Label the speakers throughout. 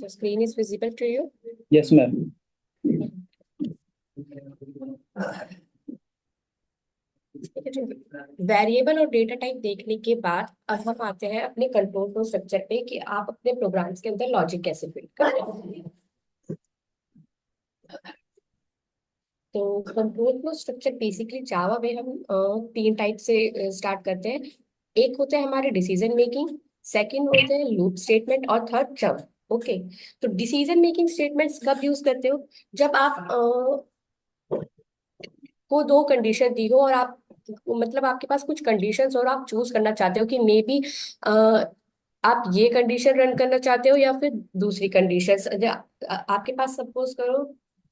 Speaker 1: So screen is visible to you?
Speaker 2: Yes, ma'am.
Speaker 1: Variable और data type देखने के बाद अब हम आते हैं अपने कंट्रोल फ्लो स्ट्रक्चर पे कि आप अपने प्रोग्राम्स के अंदर लॉजिक कैसे फिट करते हैं। तो control flow structure basically Java में हम तीन टाइप से स्टार्ट करते हैं। एक होता है हमारे डिसीजन मेकिंग, सेकंड होते हैं लूप स्टेटमेंट और थर्ड जंप। ओके, तो डिसीजन मेकिंग स्टेटमेंट्स कब यूज करते हो? जब आप को दो कंडीशन दी हो और आप मतलब आपके पास कुछ कंडीशंस और आप चूज करना चाहते हो कि मे बी आप ये कंडीशन रन करना चाहते हो या फिर दूसरी कंडीशंस। आपके पास सपोज करो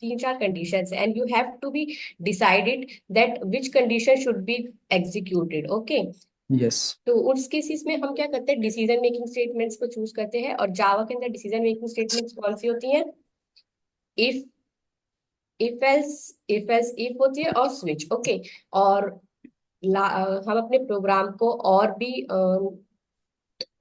Speaker 1: तीन चार conditions and you have to be decided that which condition should be executed. Okay,
Speaker 2: Yes.
Speaker 1: तो उस केसेस में हम क्या करते हैं, डिसीजन मेकिंग स्टेटमेंट्स को चूज करते हैं। और जावा के अंदर डिसीजन मेकिंग स्टेटमेंट्स कौन सी होती हैं? इफ, इफ एल्स इफ होती है और स्विच। ओके, और हम अपने प्रोग्राम को और भी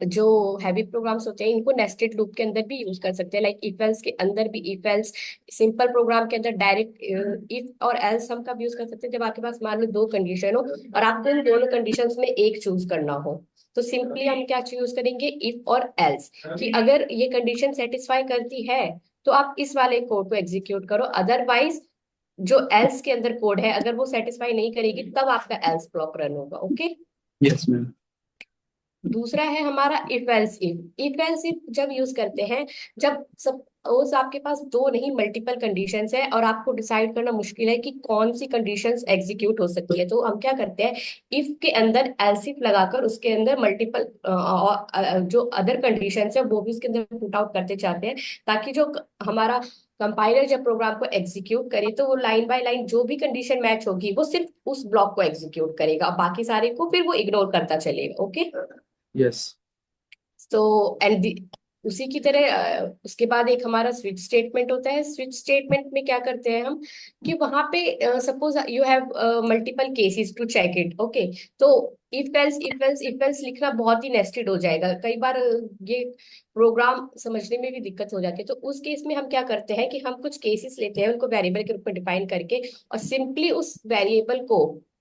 Speaker 1: जो हैवी प्रोग्राम्स होते हैं इनको नेस्टेड लूप के अंदर भी यूज कर सकते हैं। लाइक इफ एल्स के अंदर भी इफ एल्स, सिंपल प्रोग्राम के अंदर डायरेक्ट इफ और एल्स हम कब यूज कर सकते हैं? जब आपके पास मान लो दो कंडीशन हो और आपको इन दोनों कंडीशंस में एक चूज करना हो, तो सिंपली हम क्या यूज करेंगे? इफ और एल्स, कि अगर ये कंडीशन सेटिस्फाई करती है तो आप इस वाले कोड को एग्जीक्यूट करो, अदरवाइज जो एल्स के अंदर कोड है अगर वो सेटिस्फाई नहीं करेगी तब आपका एल्स ब्लॉक रन होगा। Okay,
Speaker 2: Yes, ma'am.
Speaker 1: दूसरा है हमारा if else if. If else if जब यूज करते हैं, जब सपोज आपके पास दो नहीं मल्टीपल कंडीशंस है और आपको डिसाइड करना मुश्किल है कि कौन सी कंडीशंस एग्जीक्यूट हो सकती है, तो हम क्या करते हैं? इफ के अंदर एल्स इफ लगाकर उसके अंदर मल्टीपल जो अदर कंडीशंस है वो भी उसके अंदर पुट आउट करते जाते हैं, ताकि जो हमारा कंपाइलर जब प्रोग्राम को एग्जीक्यूट करे तो वो लाइन बाय लाइन जो भी कंडीशन मैच होगी वो सिर्फ उस ब्लॉक को एग्जीक्यूट करेगा, बाकी सारे को फिर वो इग्नोर करता चलेगा। Okay,
Speaker 2: Yes.
Speaker 1: तो एंड उसी की तरह उसके बाद एक हमारा स्विच स्टेटमेंट होता है। स्विच स्टेटमेंट में क्या करते हैं हम कि वहां पे suppose you have multiple cases to check it. Okay, तो इफ एल्स लिखना बहुत ही नेस्टेड हो जाएगा, कई बार ये प्रोग्राम समझने में भी दिक्कत हो जाती है। तो उस केस में हम क्या करते हैं कि हम कुछ केसेस लेते हैं उनको वेरिएबल के रूप में डिफाइन करके और सिंपली उस वेरिएबल को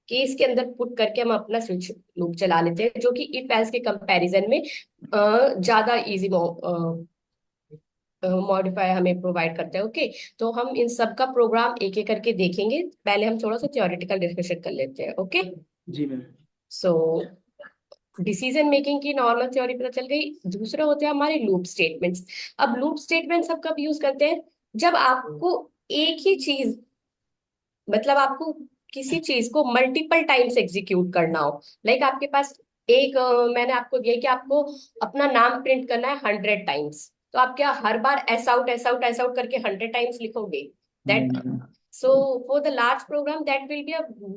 Speaker 1: केस के अंदर पुट करके हम अपना स्विच लूप चला लेते हैं, जो कि इफ एल्स के कंपैरिजन में ज्यादा इजी मॉडिफायर हमें प्रोवाइड करता है। ओके, तो हम इन सब का प्रोग्राम एक एक करके देखेंगे। पहले हम थोड़ा सा थ्योरेटिकल डिस्कशन कर लेते हैं। ओके,
Speaker 2: जी मैम।
Speaker 1: सो डिसीजन मेकिंग की नॉर्मल थ्योरी पता चल गई। दूसरा होता है हमारे लूप स्टेटमेंट्स। अब लूप स्टेटमेंट्स हम कब यूज करते हैं? जब आपको एक ही चीज, मतलब आपको किसी चीज को मल्टीपल टाइम्स एग्जीक्यूट करना हो। लाइक आपके पास एक मैंने आपको दिया कि आपको अपना नाम प्रिंट करना है 100 टाइम्स, तो आप क्या हर बार S out S out S out करके 100 टाइम्स लिखोगे? दैट,
Speaker 2: नहीं।
Speaker 1: So for the large program that will be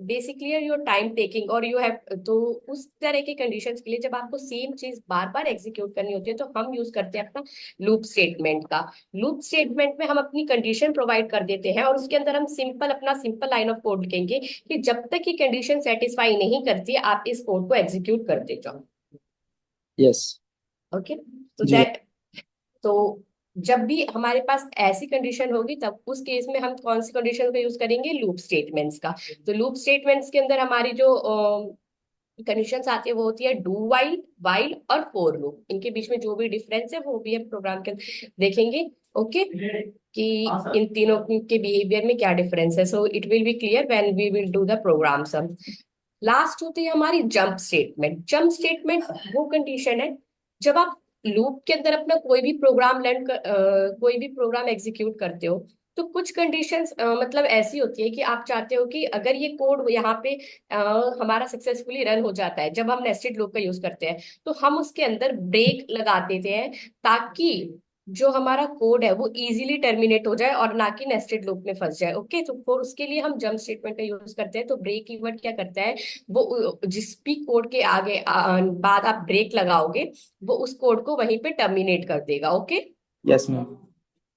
Speaker 1: basically your time taking और यू हैव, तो उस तरह के कंडीशंस के लिए जब आपको सेम चीज बार बार एग्जीक्यूट करनी होती है तो हम यूज करते हैं अपना लूप स्टेटमेंट का। लूप स्टेटमेंट में हम अपनी कंडीशन प्रोवाइड कर देते हैं और उसके अंदर हम सिंपल लाइन ऑफ कोड लिखेंगे कि जब तक ये कंडीशन सेटिस्फाई नहीं करती आप इस कोड को एग्जीक्यूट करते जाओ।
Speaker 2: Yes.
Speaker 1: ओके, तो
Speaker 2: जी।
Speaker 1: दैट, तो जब भी हमारे पास ऐसी कंडीशन होगी तब उस केस में हम कौन सी कंडीशन का यूज करेंगे? लूप स्टेटमेंट्स का। तो लूप स्टेटमेंट्स के अंदर हमारी जो कंडीशंस आती है वो होती है डू वाइल, वाइल और फोर लूप। इनके बीच में जो भी डिफरेंस है वो भी हम प्रोग्राम के अंदर देखेंगे। ओके, कि इन तीनों के बिहेवियर में क्या डिफरेंस है। So it will be clear when we will do the program some. Last होती है हमारी जंप स्टेटमेंट। जंप स्टेटमेंट वो कंडीशन है जब आप लूप के अंदर अपना कोई भी प्रोग्राम एग्जीक्यूट करते हो, तो कुछ कंडीशंस मतलब ऐसी होती है कि आप चाहते हो कि अगर ये कोड यहाँ पे हमारा सक्सेसफुली रन हो जाता है जब हम नेस्टेड लूप का यूज करते हैं, तो हम उसके अंदर ब्रेक लगा देते हैं ताकि जो हमारा कोड है वो इजीली टर्मिनेट हो जाए और ना कि नेस्टेड लूप में फंस जाए। ओके, तो फिर उसके लिए हम जंप स्टेटमेंट का यूज करते हैं। तो ब्रेक कीवर्ड क्या करता है, वो जिस भी कोड के आगे बाद आप ब्रेक लगाओगे वो उस कोड को वहीं पे टर्मिनेट कर देगा। Okay,
Speaker 2: yes ma'am.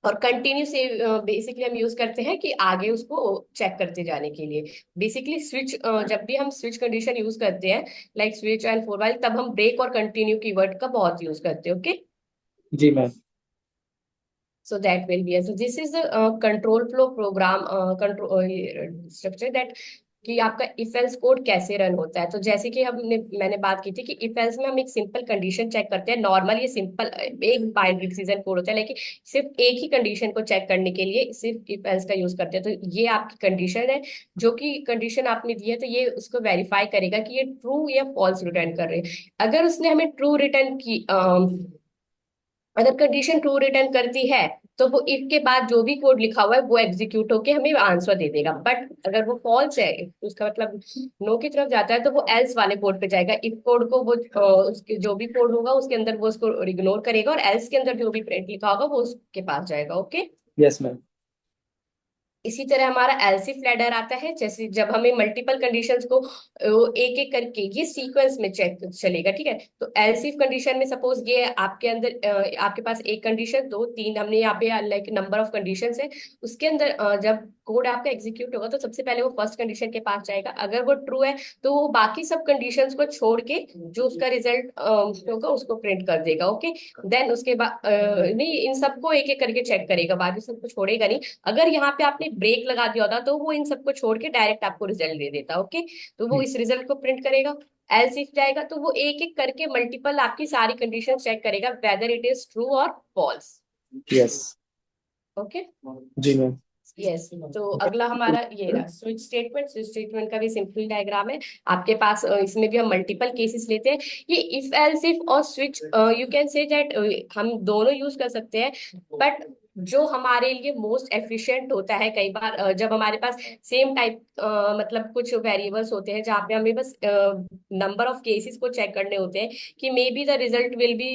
Speaker 1: और कंटिन्यू से बेसिकली हम यूज करते हैं कि आगे उसको चेक करते जाने के लिए। बेसिकली स्विच, जब भी हम स्विच कंडीशन यूज करते हैं like switch and for while, तब हम ब्रेक और कंटिन्यू कीवर्ड का बहुत यूज करते हैं। ओके,
Speaker 2: जी ma'am.
Speaker 1: So that will be so this is the control flow program control structure that कि आपका इफ एल्स कोड कैसे रन होता है। तो जैसे कि हमने मैंने बात की थी कि इफ एल्स में हम एक सिंपल कंडीशन चेक करते हैं। नॉर्मल ये सिंपल एक बाइनरी डिसीजन कोड होता है, लेकिन सिर्फ एक ही कंडीशन को चेक करने के लिए सिर्फ इफ एल्स का यूज करते हैं। तो ये आपकी कंडीशन है, जो कि कंडीशन आपने दी है, तो ये उसको वेरीफाई करेगा कि ये ट्रू या फॉल्स रिटर्न कर रहे हैं। अगर उसने हमें ट्रू रिटर्न की अगर कंडीशन ट्रू रिटर्न करती है, तो वो इफ के बाद जो भी कोड लिखा हुआ है वो एग्जीक्यूट होके हमें आंसर दे देगा। बट अगर वो फॉल्स है, उसका मतलब नो की तरफ जाता है, तो वो एल्स वाले कोड पे जाएगा। इफ कोड को वो उसके जो भी कोड होगा उसके अंदर वो उसको इग्नोर करेगा, और एल्स के अंदर जो भी प्रिंट लिखा होगा वो उसके पास जाएगा। ओके।
Speaker 2: Yes, ma'am.
Speaker 1: इसी तरह हमारा एल्सिफ लैडर आता है, जैसे जब हमें मल्टीपल कंडीशंस को एक एक करके ये सीक्वेंस में चेक चलेगा। ठीक है, तो एल्सिफ कंडीशन में सपोज ये आपके अंदर आपके पास एक कंडीशन, दो, तीन, हमने यहाँ पे लाइक नंबर ऑफ कंडीशंस है। उसके अंदर जब कोड आपका एग्जीक्यूट होगा तो सबसे पहले वो फर्स्ट कंडीशन के पास जाएगा। अगर वो ट्रू है तो वो बाकी सब कंडीशंस को छोड़ के जो उसका रिजल्ट होगा उसको प्रिंट कर देगा। ओके। देन उसके बाद नहीं, इन सबको एक एक करके चेक करेगा, बाकी सबको छोड़ेगा नहीं। अगर यहाँ पे आपने ब्रेक लगा दिया होता तो वो इन सबको छोड़ के डायरेक्ट आपको रिजल्ट दे देता। ओके। तो वो इस रिजल्ट को प्रिंट करेगा। एल्स इफ जाएगा तो वो एक एक करके मल्टीपल आपकी सारी कंडीशन चेक करेगा, वेदर इट इज ट्रू और फॉल्स।
Speaker 2: Yes.
Speaker 1: ओके।
Speaker 2: जी मैम।
Speaker 1: यस। तो अगला हमारा ये रहा स्विच स्टेटमेंट। स्विच स्टेटमेंट का भी सिंपल डायग्राम है आपके पास। इसमें भी हम मल्टीपल केसेस लेते हैं। ये इफ एल्स इफ और switch you can say that हम दोनों यूज कर सकते हैं। बट जो हमारे लिए मोस्ट एफिशिएंट होता है, कई बार जब हमारे पास सेम टाइप मतलब कुछ वेरिएबल्स होते हैं जहाँ पे हमें बस नंबर ऑफ केसेस को चेक करने होते हैं कि maybe the result will be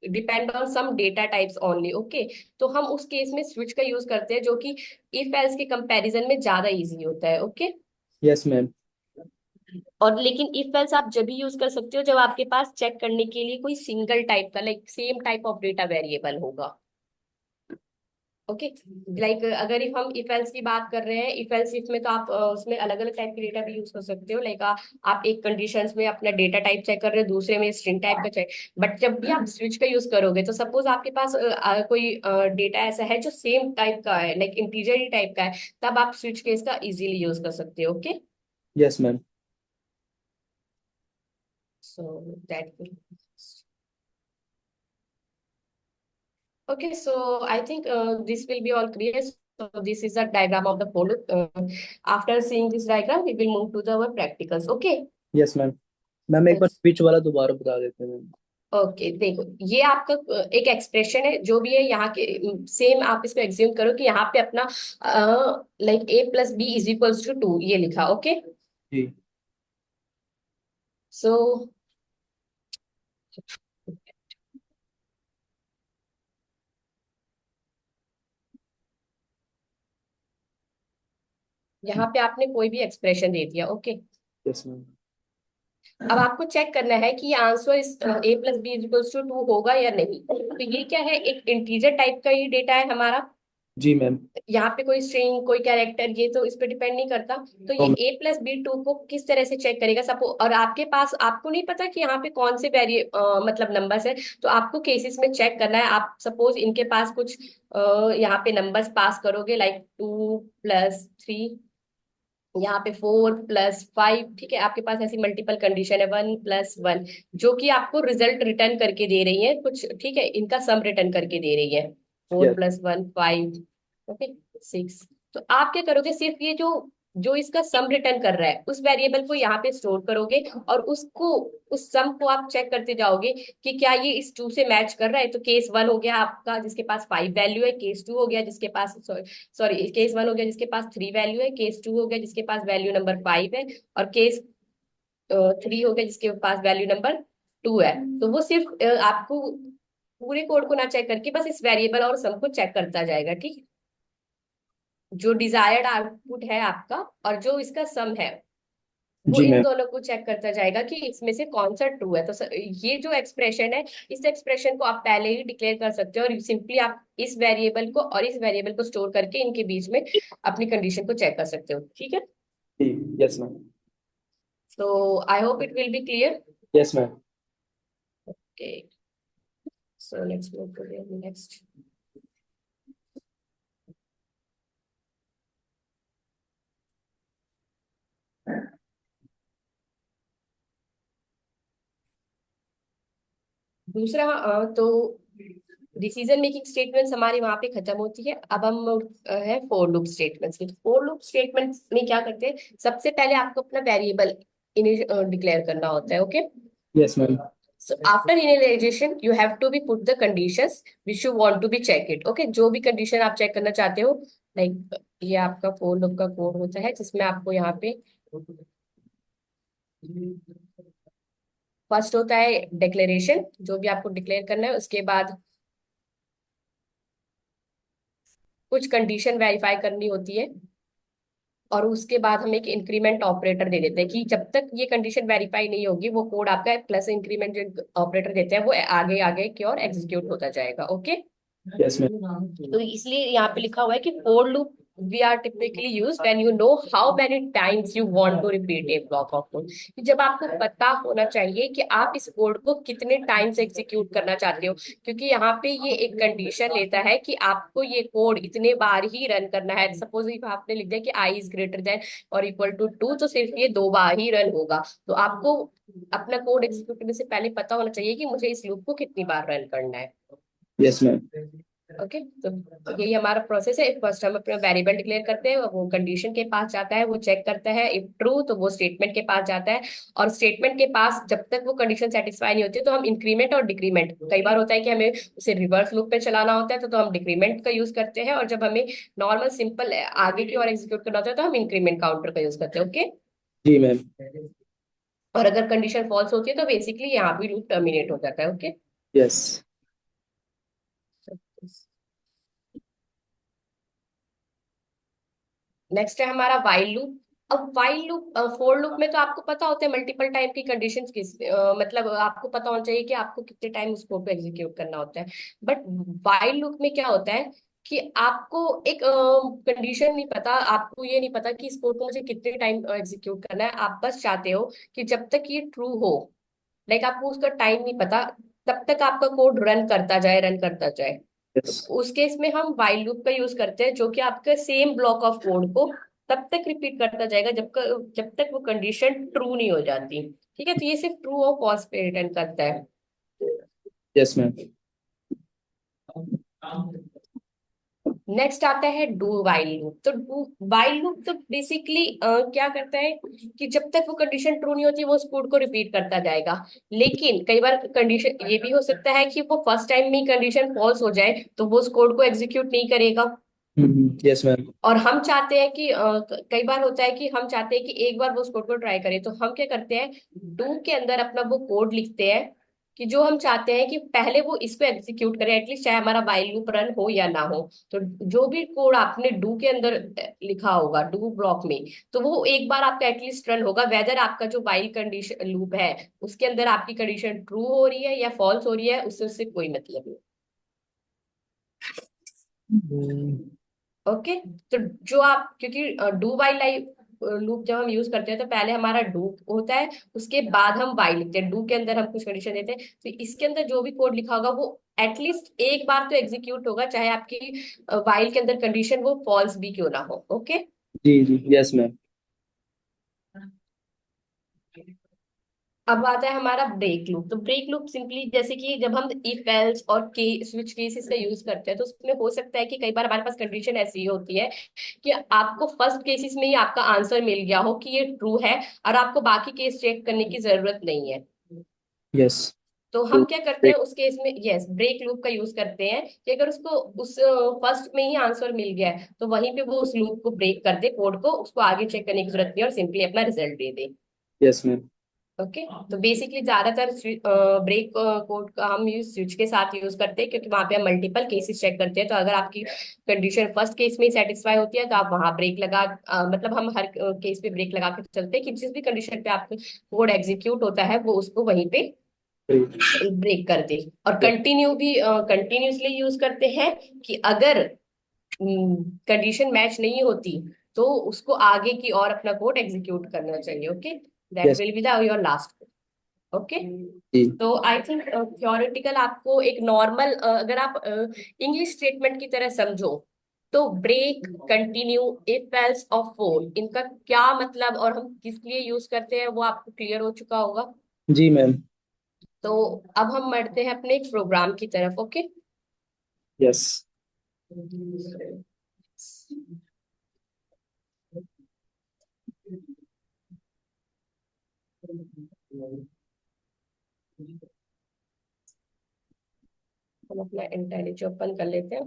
Speaker 1: depend on some data types only. Okay. तो हम उस केस में स्विच का यूज करते हैं, जो कि इफ एल्स के कंपैरिजन में ज्यादा इजी होता है। ओके।
Speaker 2: Yes ma'am.
Speaker 1: और लेकिन इफ एल्स आप जब भी यूज कर सकते हो जब आपके पास चेक करने के लिए कोई सिंगल टाइप का like same type of data variable होगा। ओके। लाइक अगर इफ हम इफ एल्स की बात कर रहे हैं, इफ एल्स इफ में तो आप उसमें अलग अलग टाइप के डेटा भी यूज कर सकते हो। लाइक आप एक कंडीशंस में अपना डेटा टाइप चेक कर रहे हो, दूसरे में स्ट्रिंग टाइप का चेक। बट जब भी आप स्विच का यूज करोगे तो सपोज आपके पास कोई डेटा ऐसा है जो सेम टाइप का है, लाइक इंटीजर ही टाइप का है, तब आप स्विच केस का इजीली यूज कर सकते हो। Okay.
Speaker 2: Yes ma'am.
Speaker 1: So that Okay, so I think this will be all clear. So this is the diagram of the follow. After seeing this diagram, we will move to our practicals. Okay.
Speaker 2: Yes ma'am. Ma'am एक बार
Speaker 1: Yes.
Speaker 2: Switch वाला दोबारा बता देते हैं ma'am.
Speaker 1: Okay, देखो ये आपका एक एक्सप्रेशन है जो भी है यहाँ के। सेम आप इसको एग्ज्यूम करो कि यहाँ पे अपना like a plus B is equals to 2 ये लिखा। ओके।
Speaker 2: जी।
Speaker 1: सो यहाँ पे आपने कोई भी एक्सप्रेशन दे दिया। ओके।
Speaker 2: Yes ma'am.
Speaker 1: अब आपको चेक करना है कि आंसर इस a plus B equals to 2 होगा या नहीं। तो ये क्या है, एक इंटीजर टाइप का ही डेटा है हमारा।
Speaker 2: जी मैम।
Speaker 1: यहाँ पे कोई स्ट्रिंग कोई कैरेक्टर ये तो इस पे डिपेंड नहीं करता। तो ये
Speaker 2: तो
Speaker 1: a प्लस बी 2 को किस तरह से चेक करेगा सपो, और आपके पास आपको नहीं पता कि यहाँ पे कौन से मतलब नंबर्स है। तो आपको केसेस में चेक करना है। आप सपोज इनके पास कुछ यहाँ पे नंबर्स पास करोगे लाइक 2 + 3, यहाँ पे 4 + 5। ठीक है, आपके पास ऐसी मल्टीपल कंडीशन है 1 + 1, जो कि आपको रिजल्ट रिटर्न करके दे रही है कुछ। ठीक है, इनका सम रिटर्न करके दे रही है। Four
Speaker 2: yes.
Speaker 1: Plus one 5। Okay. 6। तो आप क्या करोगे, सिर्फ ये जो जो इसका सम रिटर्न कर रहा है उस वेरिएबल को यहाँ पे स्टोर करोगे, और उसको उस सम को आप चेक करते जाओगे कि क्या ये इस 2 से मैच कर रहा है। तो केस 1 हो गया आपका जिसके पास 5 वैल्यू है, केस 2 हो गया जिसके पास सॉरी केस 1 हो गया जिसके पास 3 वैल्यू है, केस 2 हो गया जिसके पास वैल्यू नंबर 5 है, और केस 3 हो गया जिसके पास वैल्यू नंबर 2 है। तो वो सिर्फ आपको पूरे कोड को ना चेक करके बस इस वेरिएबल और सम को चेक करता जाएगा। ठीक है, जो डिजायर्ड आउटपुट है आपका और जो इसका सम है वो
Speaker 2: जी
Speaker 1: इन
Speaker 2: मैम।
Speaker 1: दोनों को चेक करता जाएगा कि इसमें से कौन सा ट्रू है। तो ये जो एक्सप्रेशन है, इस एक्सप्रेशन को आप पहले ही डिक्लेयर कर सकते हो, और सिंपली आप इस वेरिएबल को और इस वेरिएबल को स्टोर करके इनके बीच में अपनी कंडीशन को चेक कर सकते हो। ठीक है।
Speaker 2: जी। Yes ma'am.
Speaker 1: So I hope it will be clear.
Speaker 2: Yes ma'am.
Speaker 1: Okay. So let's move to the next. दूसरा तो डिसीजन मेकिंग स्टेटमेंट्स हमारी वहां पे खत्म होती है। अब हम है फोर लूप स्टेटमेंट्स की। फोर लूप स्टेटमेंट्स में क्या करते हैं, सबसे पहले आपको अपना वेरिएबल डिक्लेयर करना होता है। Okay,
Speaker 2: yes ma'am.
Speaker 1: so after initialization you have to be put the conditions which you want to be check it। okay, जो भी कंडीशन आप चेक करना चाहते हो, लाइक ये आपका फोर लूप का कोड होता है जिसमें आपको यहाँ पे फर्स्ट होता है डिक्लेरेशन, जो भी आपको डिक्लेयर करना है। उसके बाद कुछ कंडीशन वेरीफाई करनी होती है, और उसके बाद हम एक इंक्रीमेंट ऑपरेटर दे देते हैं कि जब तक ये कंडीशन वेरीफाई नहीं होगी वो कोड आपका प्लस इंक्रीमेंट जो ऑपरेटर देते हैं वो आगे आगे की ओर एग्जीक्यूट होता जाएगा। Okay,
Speaker 2: yes ma'am.
Speaker 1: तो इसलिए यहाँ पे लिखा हुआ है कि for loop we are typically use when you know how many times you want to repeat a block of code. जब आपको पता होना चाहिए कि आप इस कोड को कितने टाइम्स एग्जीक्यूट करना चाहते हो, क्योंकि यहाँ पे ये एक कंडीशन लेता है कि आपको ये कोड इतने बार ही रन करना है। सपोज आपने लिख दिया कि आई इज ग्रेटर देन और इक्वल टू 2, तो सिर्फ ये 2 बार ही रन होगा। तो आपको अपना कोड एग्जीक्यूट करने से पहले पता होना चाहिए कि मुझे इस लूप को कितनी बार रन करना है।
Speaker 2: Yes ma'am.
Speaker 1: ओके, तो यही हमारा प्रोसेस है। फर्स्ट हम अपना वेरिएबल डिक्लेयर करते हैं, वो कंडीशन के पास जाता है, वो चेक करता है इफ ट्रू तो वो स्टेटमेंट के पास जाता है। और स्टेटमेंट के पास जब तक वो कंडीशन सेटिस्फाई नहीं होती तो हम इंक्रीमेंट और डिक्रीमेंट, कई बार होता है कि हमें उसे रिवर्स लूप पे चलाना होता है तो हम डिक्रीमेंट का यूज करते हैं, और जब हमें नॉर्मल सिंपल आगे की ओर एग्जीक्यूट करना होता है तो हम इंक्रीमेंट काउंटर का यूज करते हैं। ओके,
Speaker 2: जी मैम।
Speaker 1: और अगर कंडीशन फॉल्स होती है तो बेसिकली यहाँ भी लूप टर्मिनेट हो जाता है। Okay,
Speaker 2: yes.
Speaker 1: नेक्स्ट है हमारा वाइल लूप। अब वाइल लूप, फोर लूप में तो आपको पता होता है मल्टीपल टाइम की कंडीशंस किस मतलब आपको पता होना चाहिए कि आपको कितने टाइम उस कोड को एग्जीक्यूट करना होता है। बट वाइल लूप में क्या होता है कि आपको एक कंडीशन नहीं पता, आपको ये नहीं पता कि इस कोड को मुझे कितने टाइम एग्जीक्यूट करना है। आप बस चाहते हो कि जब तक ये ट्रू हो, लाइक आपको उसका टाइम नहीं पता, तब तक आपका कोड रन करता जाए, रन करता जाए। तो
Speaker 2: यस।
Speaker 1: उस केस में हम वाइल लूप का यूज करते हैं, जो कि आपके सेम ब्लॉक ऑफ कोड को तब तक रिपीट करता जाएगा जब तक वो कंडीशन ट्रू नहीं हो जाती। ठीक है, तो ये सिर्फ ट्रू और फॉल्स पे रिटर्न करता है।
Speaker 2: Yes ma'am.
Speaker 1: नेक्स्ट आता है डू वाइल लूप। तो डू वाइल लूप तो बेसिकली क्या करता है कि जब तक वो कंडीशन ट्रू नहीं होती वो उस कोड को रिपीट करता जाएगा। लेकिन कई बार कंडीशन ये भी हो सकता है कि वो फर्स्ट टाइम में कंडीशन फॉल्स हो जाए तो वो उस कोड को एग्जीक्यूट नहीं करेगा।
Speaker 2: Yes ma'am.
Speaker 1: और हम चाहते हैं कि कई बार होता है कि हम चाहते हैं कि एक बार वो उस कोड को ट्राई करें, तो हम क्या करते हैं, डू के अंदर अपना वो कोड लिखते हैं कि जो हम चाहते हैं कि पहले वो इसको एग्जीक्यूट करे, एटलीस्ट चाहे हमारा वाइल लूप रन हो या ना हो। तो जो भी कोड आपने डू के अंदर लिखा होगा डू ब्लॉक में, तो वो एक बार आपका एटलीस्ट रन होगा, वेदर आपका जो वाइल कंडीशन लूप है उसके अंदर आपकी कंडीशन ट्रू हो रही है या फॉल्स हो रही है, उससे उससे कोई मतलब नहीं। ओके, तो जो आप, क्योंकि डू वाइल लाइफ लूप जब हम यूज करते हैं तो पहले हमारा डू होता है, उसके बाद हम वाइल लिखते हैं, डू के अंदर हम कुछ कंडीशन देते हैं। तो इसके अंदर जो भी कोड लिखा होगा वो एटलीस्ट एक बार तो एग्जीक्यूट होगा, चाहे आपकी वाइल के अंदर कंडीशन वो फॉल्स भी क्यों ना हो। ओके,
Speaker 2: जी जी यस मैम।
Speaker 1: अब आता है हमारा ब्रेक लूप। तो ब्रेक लूप सिंपली जैसे कि जब हम इफ एल्स और के स्विच केसेस का यूज करते हैं तो उसमें हो सकता है कि कई बार हमारे पास कंडीशन ऐसी होती है कि आपको फर्स्ट केसेस में ही आपका आंसर मिल गया हो कि ये ट्रू है, और आपको बाकी केस चेक करने की जरूरत नहीं है।
Speaker 2: यस।
Speaker 1: तो
Speaker 2: तो
Speaker 1: हम क्या करते हैं उस केस में, यस, ब्रेक लूप का यूज करते हैं कि अगर उसको उस फर्स्ट में ही आंसर मिल गया है तो वहीं पे वो उस लूप को ब्रेक कर दे, कोड को, उसको आगे चेक करने की जरूरत नहीं है और सिंपली अपना रिजल्ट दे दे।
Speaker 2: Yes ma'am.
Speaker 1: ओके, तो बेसिकली ज्यादातर ब्रेक कोड का हम यूज स्विच के साथ यूज करते हैं, क्योंकि वहां पे हम मल्टीपल केसेस चेक करते हैं। तो अगर आपकी कंडीशन फर्स्ट केस में सेटिस्फाई होती है तो आप वहां ब्रेक लगा, मतलब हम हर केस पे ब्रेक लगा के चलते हैं कि जिस भी कंडीशन पे आपका कोड एग्जीक्यूट होता है वो उसको वहीं पे ब्रेक कर दे। और
Speaker 2: यस।
Speaker 1: कंटिन्यू भी कंटिन्यूसली यूज करते हैं कि अगर कंडीशन मैच नहीं होती तो उसको आगे की और अपना कोड एग्जीक्यूट करना चाहिए। Okay, that
Speaker 2: yes.
Speaker 1: Will be the your last. Okay.
Speaker 2: जी
Speaker 1: तो आई थिंक थ्योरेटिकल आपको एक नॉर्मल, अगर आप इंग्लिश स्टेटमेंट की तरह समझो तो ब्रेक, कंटिन्यू, इफ एल्स और फोर, इनका क्या मतलब और हम किस लिए यूज करते हैं वो आपको क्लियर हो चुका होगा।
Speaker 2: जी मैम।
Speaker 1: तो अब हम बढ़ते हैं अपने एक प्रोग्राम की तरफ। ओके।
Speaker 2: यस।
Speaker 1: हम अपना इंटेलिज ओपन कर लेते हैं।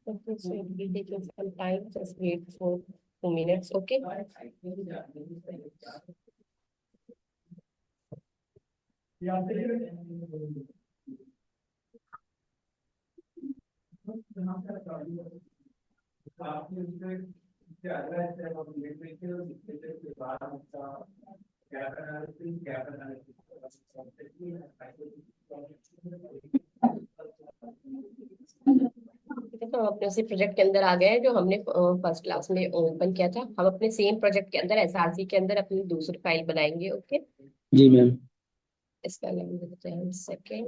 Speaker 1: Okay, so it will take us some time. Just wait for 2 minutes. Okay. तो हम अपने उसी प्रोजेक्ट के अंदर आ गए हैं जो हमने फर्स्ट क्लास में ओपन किया था। हम अपने सेम प्रोजेक्ट के अंदर एसआरसी के अंदर अपनी दूसरी फाइल बनाएंगे। ओके।
Speaker 2: जी मैम।
Speaker 1: इसका नाम देते हैं सेकेंड।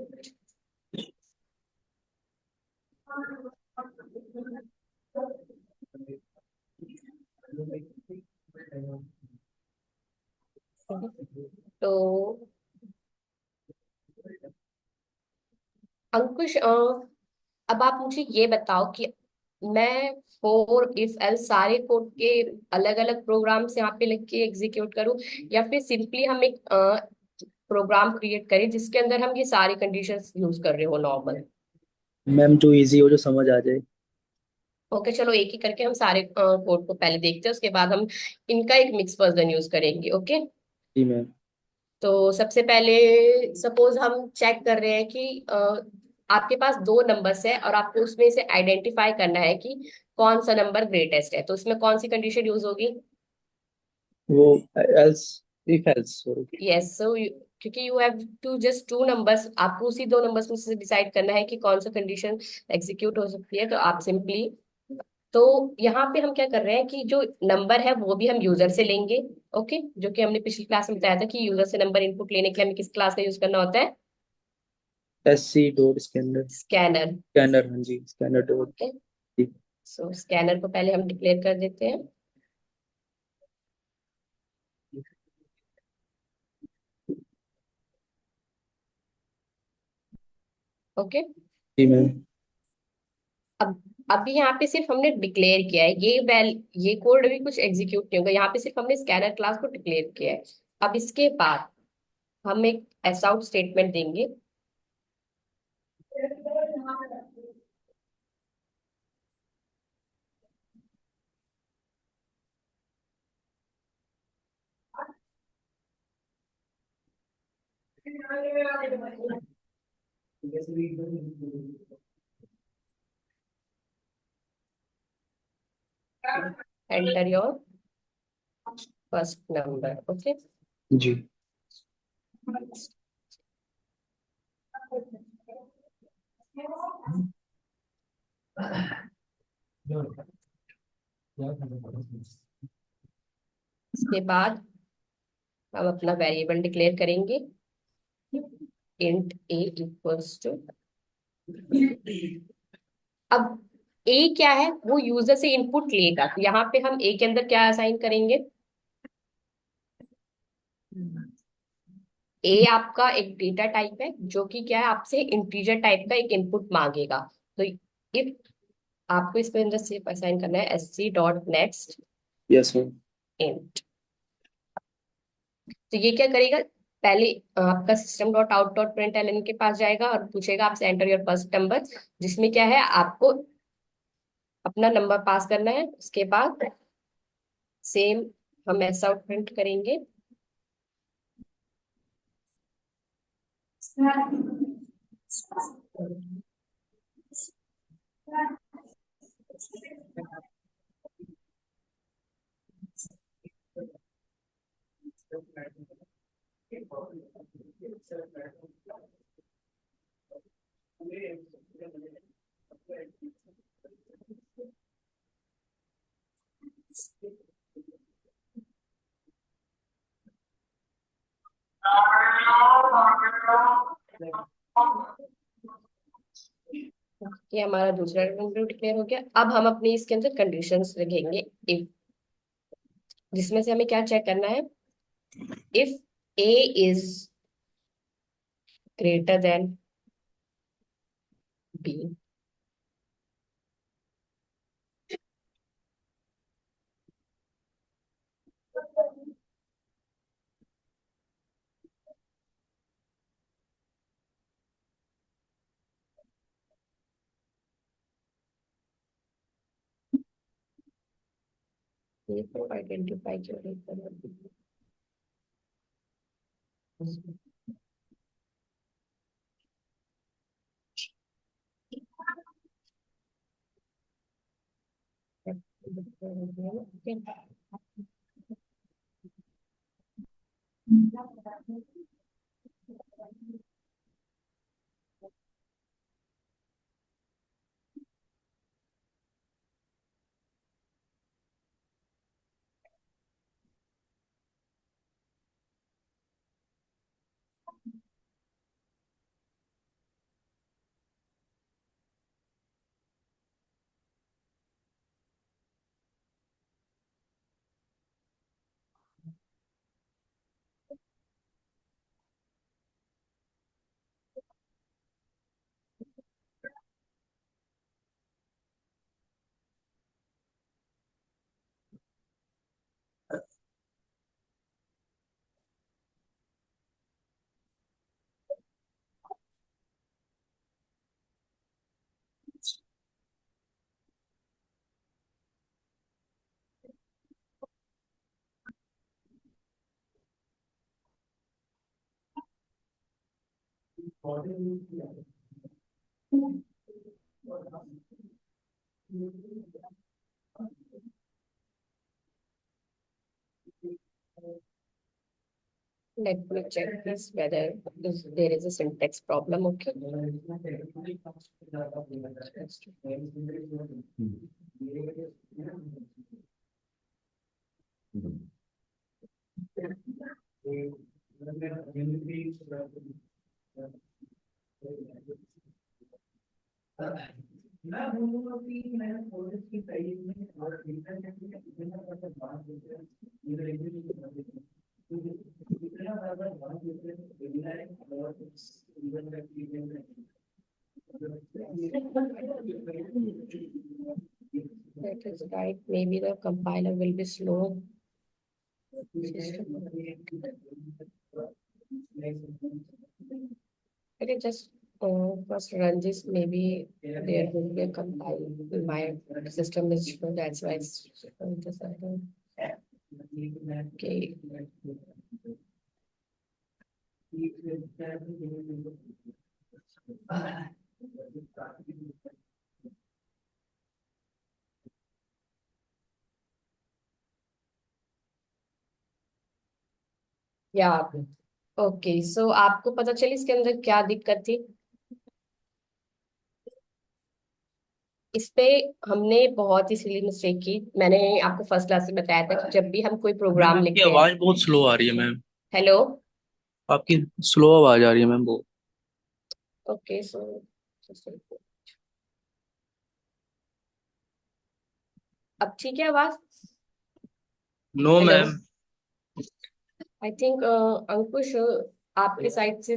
Speaker 1: तो अंकुश, अब आप मुझे ये बताओ कि मैं फोर इफ एल सारे कोड के अलग अलग प्रोग्राम से यहाँ पे लिख के एग्जीक्यूट करूँ, या फिर सिंपली हम एक प्रोग्राम क्रिएट करें जिसके अंदर हम ये सारी कंडीशंस यूज कर रहे हो नॉर्मल।
Speaker 2: मैम जो इजी हो, जो समझ आ जाए।
Speaker 1: ओके, चलो एक ही करके हम सारे कोड को पहले देखते हैं, उसके बाद हम इनका एक मिक्स वर्जन यूज करेंगे। ओके।
Speaker 2: जी मैम।
Speaker 1: तो सबसे पहले सपोज हम चेक कर रहे हैं कि आपके पास दो नंबर्स है और आपको उसमें से आइडेंटिफाई करना है कि कौन सा नंबर ग्रेटेस्ट है, तो उसमें कौन सी कंडीशन यूज होगी।
Speaker 2: वो else, if else sorry.
Speaker 1: Yes, so क्योंकि you have to just two numbers, आपको उसी दो नंबर्स में से डिसाइड करना है कि कौन सा कंडीशन एग्जीक्यूट हो सकती है, तो आप सिंपली, तो यहाँ पे हम क्या कर रहे हैं कि जो नंबर है वो भी हम यूजर से लेंगे। ओके, जो कि हमने पिछली क्लास में बताया था कि यूजर से नंबर इनपुट लेने के लिए हमें किस क्लास का यूज करना होता है,
Speaker 2: SC dot scanner.
Speaker 1: Scanner.
Speaker 2: Scanner, हाँ जी, स्कैनर डॉट।
Speaker 1: ओके, सो स्कैनर को पहले हम डिक्लेयर कर देते हैं। ओके।
Speaker 2: जी मैम।
Speaker 1: अब अभी यहाँ पे सिर्फ हमने डिक्लेयर किया है, ये कोड अभी कुछ एग्जीक्यूट नहीं होगा, यहाँ पे सिर्फ हमने स्कैनर क्लास को डिक्लेयर किया है। अब इसके बाद हम एक एस आउट स्टेटमेंट देंगे। Enter your first number. Okay.
Speaker 2: जी
Speaker 1: इसके बाद हम अपना वेरिएबल डिक्लेयर करेंगे, इंट ए इक्वल्स टू, अब ए क्या है, वो यूजर से इनपुट लेगा, तो यहाँ पे हम ए के अंदर क्या असाइन करेंगे, ए आपका एक डेटा टाइप है जो कि क्या है, आपसे इंटीजर टाइप का एक इनपुट मांगेगा। तो इफ आपको इसके अंदर से असाइन करना है S C dot next
Speaker 2: yes ma'am.
Speaker 1: Int. तो ये क्या करेगा, पहले आपका system dot out dot print LN के पास जाएगा और पूछेगा आपसे एंटर योर फर्स्ट नंबर, जिसमें क्या है, आपको अपना नंबर पास करना है। उसके बाद सेम हम ऐसा आउट प्रिंट करेंगे। ये हमारा दूसरा कंप्यूट क्लियर हो गया। अब हम अपनी इसके अंदर कंडीशंस लिखेंगे इफ, जिसमें से हमें क्या चेक करना है, if A is greater than B. ये तो आइडेंटिफाई क्यों नहीं कर रहा? Let me check this whether there is a syntax problem. Okay. That is right. Maybe the compiler will be slow. Okay, just first run this. Maybe there will be a compile. My system is slow. That's why it's just I don't. Okay. या okay, सो आपको पता चली इसके अंदर क्या दिक्कत थी? इस पे हमने बहुत ही सिली मिस्टेक की। मैंने आपको फर्स्ट क्लास में बताया था कि जब भी हम कोई प्रोग्राम
Speaker 2: आपकी
Speaker 1: लिखते हैं।
Speaker 2: आवाज बहुत स्लो आ रही है मैम।
Speaker 1: हेलो।
Speaker 2: आपकी स्लो आवाज आ रही है मैम वो।
Speaker 1: ओके, सो अब ठीक है आवाज?
Speaker 2: No
Speaker 1: hello.
Speaker 2: Ma'am.
Speaker 1: I think Ankush, आपके साइड से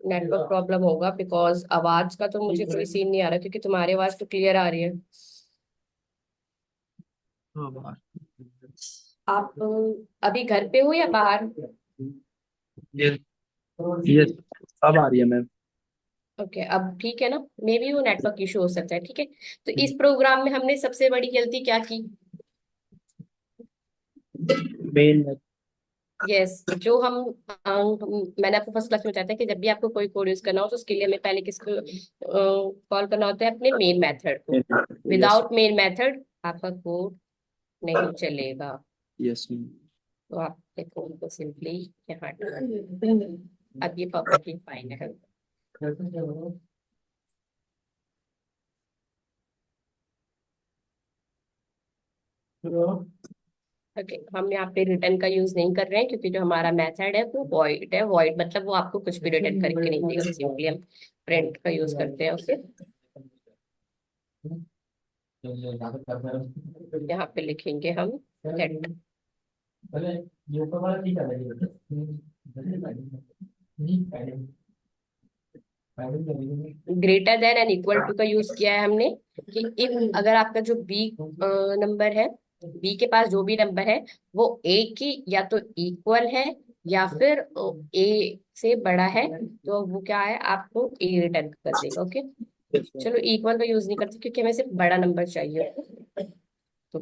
Speaker 1: नेटवर्क प्रॉब्लम होगा, बिकॉज आवाज का तो मुझे कोई सीन नहीं आ रहा, क्योंकि तुम्हारी आवाज तो क्लियर आ रही है। आप अभी घर पे हो या बाहर?
Speaker 2: यस, यस, अब आ रही है मैम।
Speaker 1: ओके, अब ठीक है ना? मे बी वो नेटवर्क इशू हो सकता है। ठीक है, तो इस प्रोग्राम में हमने सबसे बड़ी गलती क्या की?
Speaker 2: मेन।
Speaker 1: यस, जो मैंने आपको फर्स्ट क्लास में बताया था कि जब भी आपको कोई कोड यूज करना हो तो उसके लिए हमें पहले किसको कॉल करना होता है, अपने मेन मेथड को।
Speaker 2: यस।
Speaker 1: विदाउट मेन मेथड आपका कोड नहीं चलेगा।
Speaker 2: Yes ma'am.
Speaker 1: तो आप अपने कोड को सिंपली यहाँ डाल। अब ये परफेक्टली फाइन है। ओके, हम यहाँ पे रिटर्न का यूज नहीं कर रहे हैं क्योंकि जो हमारा मेथड है वो वॉइड है। वॉइड मतलब वो आपको कुछ भी रिटर्न करके नहीं देगा, सिंपली हम प्रिंट का यूज करते हैं उसे। यहाँ पे लिखेंगे हम let greater than and equal to का यूज किया है हमने कि इफ अगर आपका जो बी नंबर है, बी के पास जो भी नंबर है वो ए की या तो इक्वल है या फिर ए से बड़ा है, तो वो क्या है, आपको ए रिटर्न कर देगा। Okay,
Speaker 2: yes ma'am.
Speaker 1: चलो इक्वल का यूज नहीं करते क्योंकि हमें सिर्फ बड़ा नंबर चाहिए। तो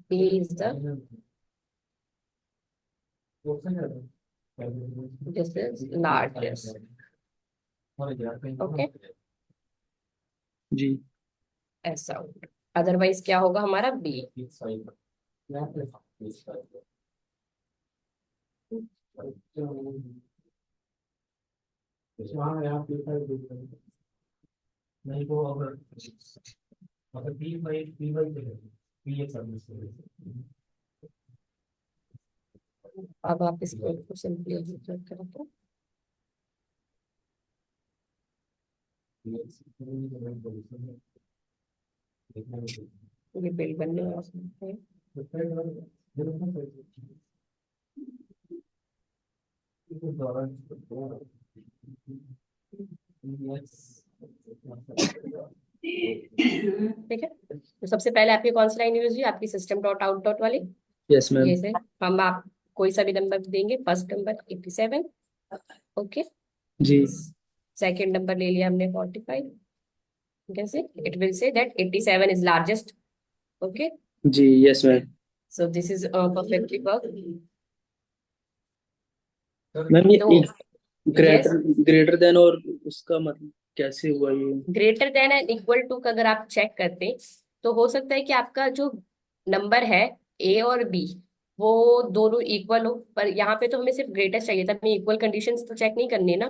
Speaker 1: B is the this is largest. Okay,
Speaker 2: जी।
Speaker 1: ऐसा। अदरवाइज क्या होगा हमारा बी। अब आप इसको सिंपली एग्जीक्यूट करेंगे। ये बिल बनने वाला है। ठीक है, तो सबसे पहले आपकी कौन सी लाइन यूज हुई, आपकी सिस्टम डॉट आउट डॉट वाली।
Speaker 2: Yes ma'am.
Speaker 1: ये से हम आप कोई सा भी नंबर देंगे, फर्स्ट नंबर 87। ओके,
Speaker 2: जी।
Speaker 1: सेकंड नंबर ले लिया हमने 45। कैसे it will say that 87 is largest. Okay,
Speaker 2: जी। Yes ma'am.
Speaker 1: So this is perfectly work.
Speaker 2: Ma'am ये
Speaker 1: तो
Speaker 2: एक
Speaker 1: यस,
Speaker 2: ग्रेटर ग्रेटर देन और उसका मतलब कैसे हुआ ये?
Speaker 1: Greater than and equal to का अगर आप चेक करते तो हो सकता है कि आपका जो नंबर है ए और बी वो दोनों इक्वल हो, पर यहाँ पे तो हमें सिर्फ ग्रेटेस्ट चाहिए था, हमें इक्वल कंडीशंस तो चेक नहीं करनी ना।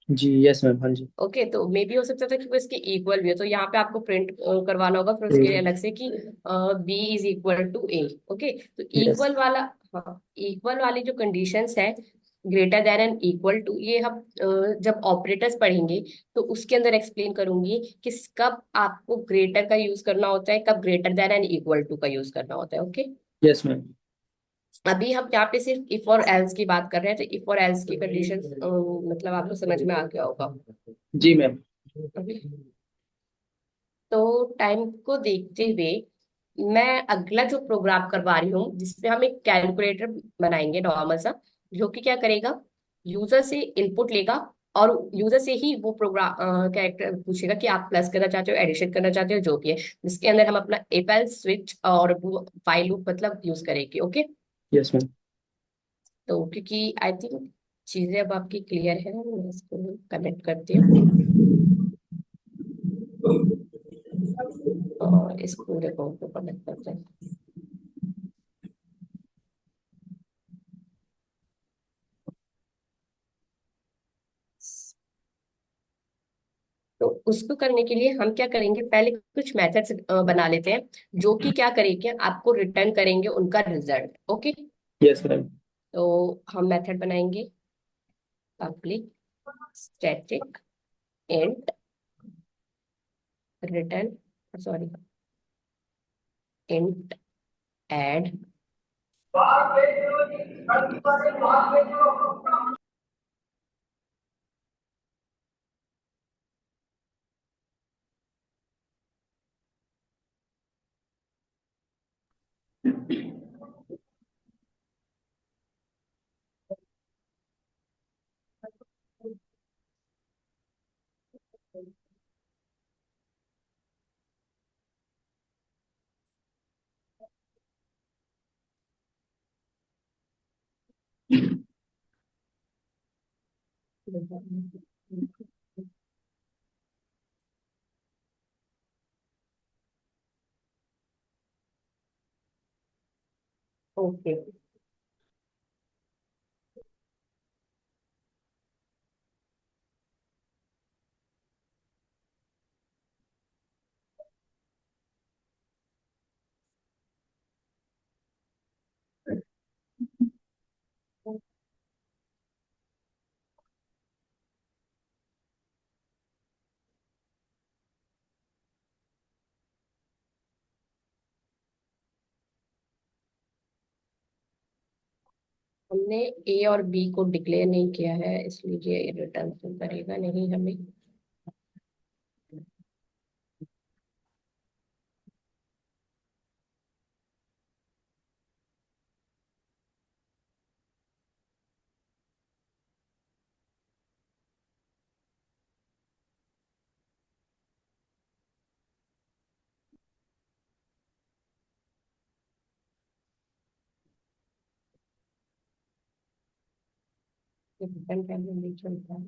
Speaker 2: जी। Yes ma'am. हाँ जी।
Speaker 1: ओके, तो मे भी हो सकता था कि वो इसके इक्वल भी हो, तो यहाँ पे आपको प्रिंट करवाना होगा फिर उसके लिए अलग से कि B is equal to A. Okay, तो
Speaker 2: यस।
Speaker 1: इक्वल वाला, हाँ, इक्वल वाली जो कंडीशंस है, greater than and equal to, ये हम जब ऑपरेटर्स पढ़ेंगे तो उसके अंदर एक्सप्लेन करूंगी कि कब आपको ग्रेटर का यूज करना होता है, कब greater than and equal to का यूज करना होता है। Okay,
Speaker 2: yes ma'am.
Speaker 1: अभी हम यहाँ पे सिर्फ इफ और एल्स की बात कर रहे हैं, तो इफ और एल्स की कंडीशंस मतलब आपको समझ में आ गया होगा।
Speaker 2: जी मैम।
Speaker 1: Okay? तो टाइम को देखते हुए मैं अगला जो प्रोग्राम करवा रही हूँ जिसमें हम एक कैलकुलेटर बनाएंगे नॉर्मल सा, जो कि क्या करेगा, यूजर से इनपुट लेगा और यूजर से ही वो प्रोग्राम कैरेक्टर पूछेगा कि आप प्लस करना चाहते हो, एडिशन करना चाहते हो, जो भी है, जिसके अंदर हम अपना इफ एल्स स्विच और व्हाइल लूप मतलब यूज करेंगे। Okay,
Speaker 2: yes ma'am.
Speaker 1: तो क्योंकि आई थिंक चीजें अब आपकी क्लियर है, मैं इसको कनेक्ट करती हूँ और इस पूरे कोड को कनेक्ट करते हैं। तो उसको करने के लिए हम क्या करेंगे, पहले कुछ मेथड्स बना लेते हैं जो कि क्या करेंगे, आपको रिटर्न करेंगे उनका रिजल्ट। Okay,
Speaker 2: yes ma'am.
Speaker 1: तो हम मेथड बनाएंगे public static int return, sorry, int add. Okay. हमने ए और बी को डिक्लेयर नहीं किया है, इसलिए ये रिटर्न करेगा नहीं हमें। रिटर्न करने नहीं चलता है।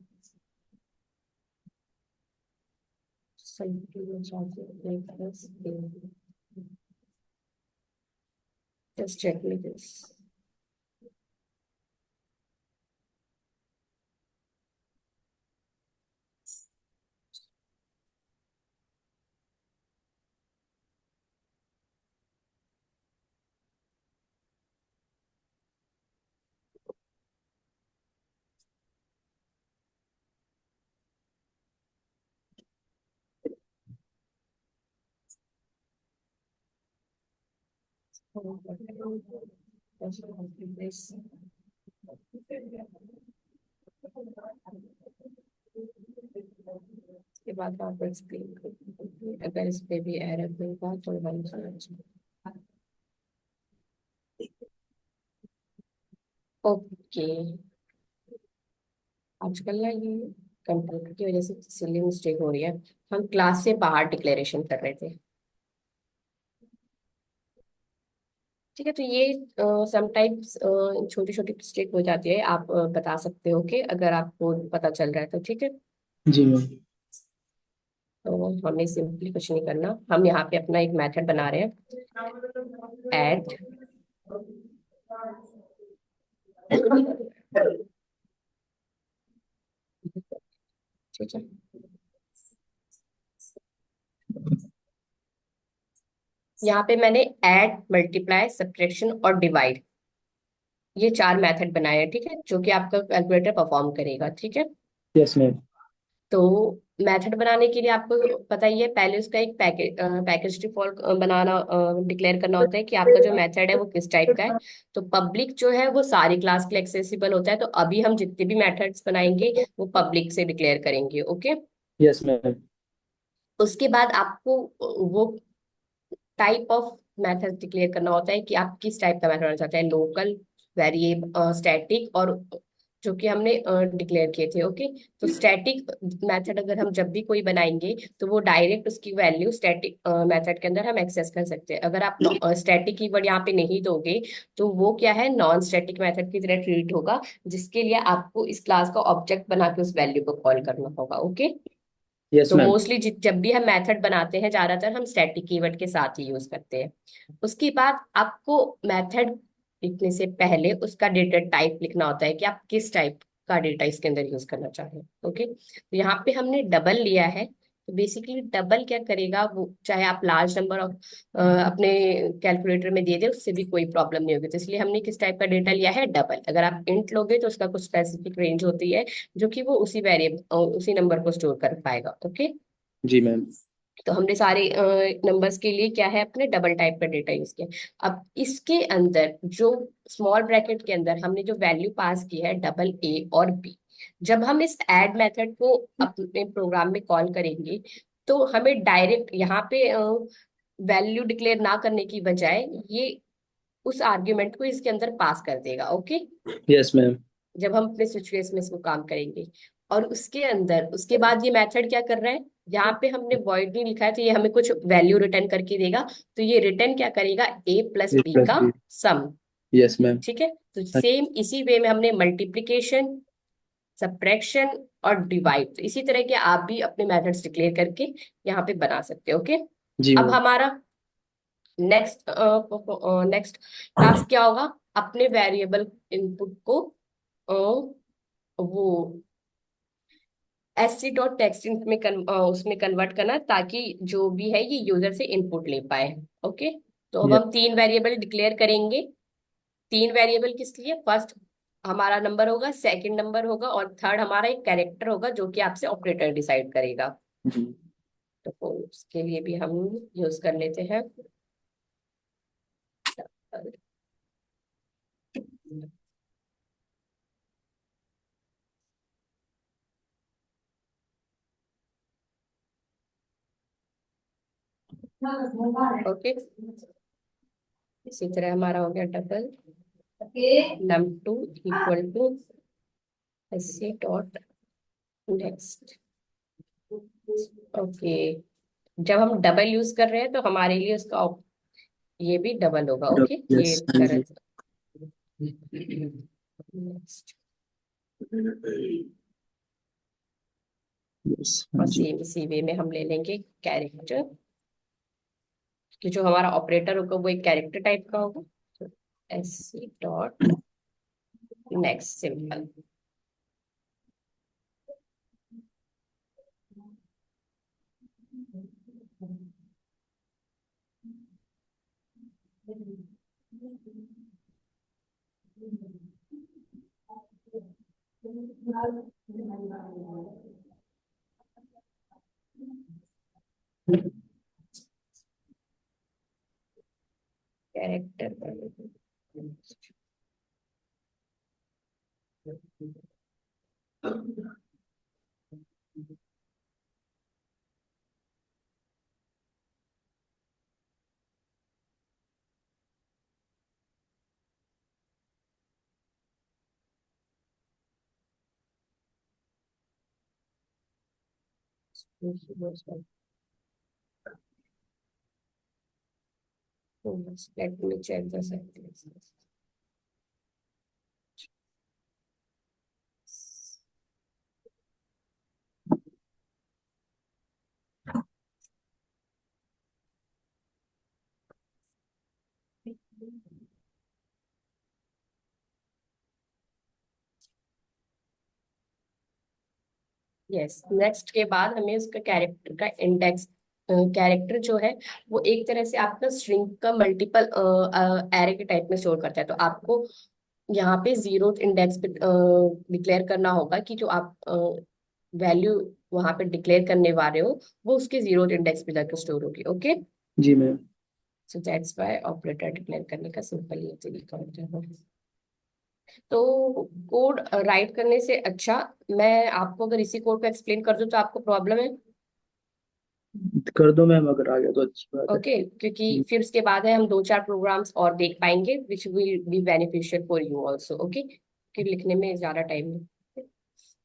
Speaker 1: Just check me this. इसके बाद आप एक्सप्लेन करिए, अगर इस पे भी एरर होगा तो हम ओके। आजकल ना ये कंप्यूटर की वजह से सिली मिस्टेक हो रही है। हम क्लास से बाहर डिक्लेरेशन कर रहे थे। ठीक है, तो ये समटाइम्स छोटी छोटी मिस्टेक हो जाती है, आप बता सकते हो कि अगर आपको पता चल रहा है तो। ठीक है,
Speaker 2: जी मैम।
Speaker 1: तो हमें सिंपली कुछ नहीं करना, हम यहाँ पे अपना एक मेथड बना रहे हैं, ऐड। ठीक है, यहाँ पे मैंने ऐड, मल्टीप्लाई, सब्ट्रैक्शन और डिवाइड, ये चार मेथड बनाए हैं। ठीक है, जो कि आपका कैलकुलेटर परफॉर्म करेगा। ठीक है,
Speaker 2: यस मैम।
Speaker 1: तो मेथड बनाने के लिए आपको पता ही है, पहले उसका एक पैकेज डिफॉल्ट बनाना, डिक्लेयर करना होता है कि आपका जो मेथड है वो किस टाइप का है। तो पब्लिक जो है वो सारी क्लास के लिए एक्सेसिबल होता है, तो अभी हम जितने भी मेथड्स बनाएंगे वो पब्लिक से डिक्लेयर करेंगे। Okay,
Speaker 2: yes ma'am.
Speaker 1: उसके बाद आपको वो टाइप ऑफ मेथड डिक्लेयर करना होता है कि आप किस टाइप का मेथड बनाना चाहते हैं, लोकल, वेरिएबल, स्टैटिक, और जो कि हमने डिक्लेयर किए थे। ओके, तो स्टैटिक मेथड अगर हम जब भी कोई बनाएंगे तो वो डायरेक्ट उसकी वैल्यू स्टैटिक मेथड के अंदर हम एक्सेस कर सकते हैं। अगर आप स्टैटिक कीवर्ड यहाँ पे नहीं दोगे तो वो क्या है, नॉन स्टैटिक मेथड की तरह ट्रीट होगा, जिसके लिए आपको इस क्लास का ऑब्जेक्ट बना के उस वैल्यू को कॉल करना होगा। ओके,
Speaker 2: यस
Speaker 1: तो
Speaker 2: मैम।
Speaker 1: मोस्टली जब भी हम मेथड बनाते हैं ज्यादातर हम स्टैटिक कीवर्ड के साथ ही यूज करते हैं। उसके बाद आपको मेथड लिखने से पहले उसका डेटा टाइप लिखना होता है कि आप किस टाइप का डेटा इसके अंदर यूज करना चाह रहे हैं। ओके, तो यहाँ पे हमने डबल लिया है, तो बेसिकली डबल क्या करेगा, वो चाहे आप लार्ज नंबर ऑफ अपने कैलकुलेटर में दे दे, उससे भी कोई प्रॉब्लम नहीं होगी। तो इसलिए हमने किस टाइप का डेटा लिया है, डबल। अगर आप इंट लोगे तो उसका कुछ स्पेसिफिक रेंज होती है जो कि वो उसी वेरिएबल उसी नंबर को स्टोर कर पाएगा। ओके,
Speaker 2: जी मैम।
Speaker 1: तो हमने सारे नंबर्स के लिए क्या है, अपने डबल टाइप का डेटा यूज किया। अब इसके अंदर जो स्मॉल ब्रैकेट के अंदर हमने जो वैल्यू पास की है, डबल ए और बी, जब हम इस ऐड मेथड को अपने प्रोग्राम में कॉल करेंगे तो हमें डायरेक्ट यहाँ पे वैल्यू डिक्लेयर ना करने की बजाय ये उस आर्ग्यूमेंट को इसके अंदर पास कर देगा। Okay,
Speaker 2: yes ma'am.
Speaker 1: जब हम अपने स्विच केस में इसको काम करेंगे, और उसके अंदर उसके बाद ये मेथड क्या कर रहा है, यहाँ पे हमने वॉइड नहीं लिखा है तो ये हमें कुछ वैल्यू रिटर्न करके देगा। तो ये रिटर्न क्या करेगा, A plus
Speaker 2: A
Speaker 1: B
Speaker 2: plus
Speaker 1: का
Speaker 2: बी।
Speaker 1: सम।
Speaker 2: Yes ma'am.
Speaker 1: ठीक है, तो सेम इसी वे में हमने मल्टीप्लीकेशन सब्ट्रैक्शन और डिवाइड। तो इसी तरह के आप भी अपने मेथड्स डिक्लेयर करके यहाँ पे बना सकते हो। ओके,
Speaker 2: जी
Speaker 1: अब
Speaker 2: मैम।
Speaker 1: हमारा नेक्स्ट नेक्स्ट टास्क क्या होगा? अपने वेरिएबल इनपुट को वो एससी डॉट टेक्स्ट में उसमें कन्वर्ट करना, ताकि जो भी है ये यूजर से इनपुट ले पाए। ओके, तो अब
Speaker 2: यस।
Speaker 1: हम तीन वेरिएबल डिक्लेयर करेंगे। तीन वेरिएबल किस लिए? फर्स्ट हमारा नंबर होगा, सेकंड नंबर होगा, और थर्ड हमारा एक कैरेक्टर होगा जो कि आपसे ऑपरेटर डिसाइड करेगा।
Speaker 2: जी।
Speaker 1: तो उसके लिए भी हम यूज कर लेते हैं। ओके, इसी तरह हमारा हो गया double num2 equal to SC dot next. Okay, जब हम डबल यूज कर रहे हैं तो हमारे लिए उसका ये भी डबल होगा। ओके,
Speaker 2: यस,
Speaker 1: ये
Speaker 2: हाँ जी।
Speaker 1: गलत। नेक्स्ट,
Speaker 2: यस, हाँ
Speaker 1: और
Speaker 2: जी।
Speaker 1: सेम इसी वे में हम ले लेंगे कैरेक्टर, कि जो हमारा ऑपरेटर होगा वो एक कैरेक्टर टाइप का होगा। S C dot next simple. Character, let me check the sentences. Yes, next के बाद हमें उसका कैरेक्टर का इंडेक्स, कैरेक्टर जो है वो एक तरह से आपका स्ट्रिंग का मल्टीपल एरे के टाइप में स्टोर करता है। तो आपको यहाँ पे जीरो इंडेक्स पे डिक्लेयर करना होगा कि जो आप वैल्यू वहां पे डिक्लेयर करने वाले हो वो उसके जीरो इंडेक्स पे जाकर स्टोर होगी। ओके,
Speaker 2: जी ma'am.
Speaker 1: So that's why operator declare करने का सिंपल ये तरीका होता है। तो कोड राइट करने से अच्छा मैं आपको अगर इसी कोड को एक्सप्लेन कर दूं तो आपको प्रॉब्लम है?
Speaker 2: कर दो मैम, अगर आ गया तो अच्छी बात है।
Speaker 1: ओके, क्योंकि फिर उसके बाद है हम दो चार प्रोग्राम्स और देख पाएंगे which will be beneficial for you also. Okay, कि लिखने में ज्यादा टाइम नहीं।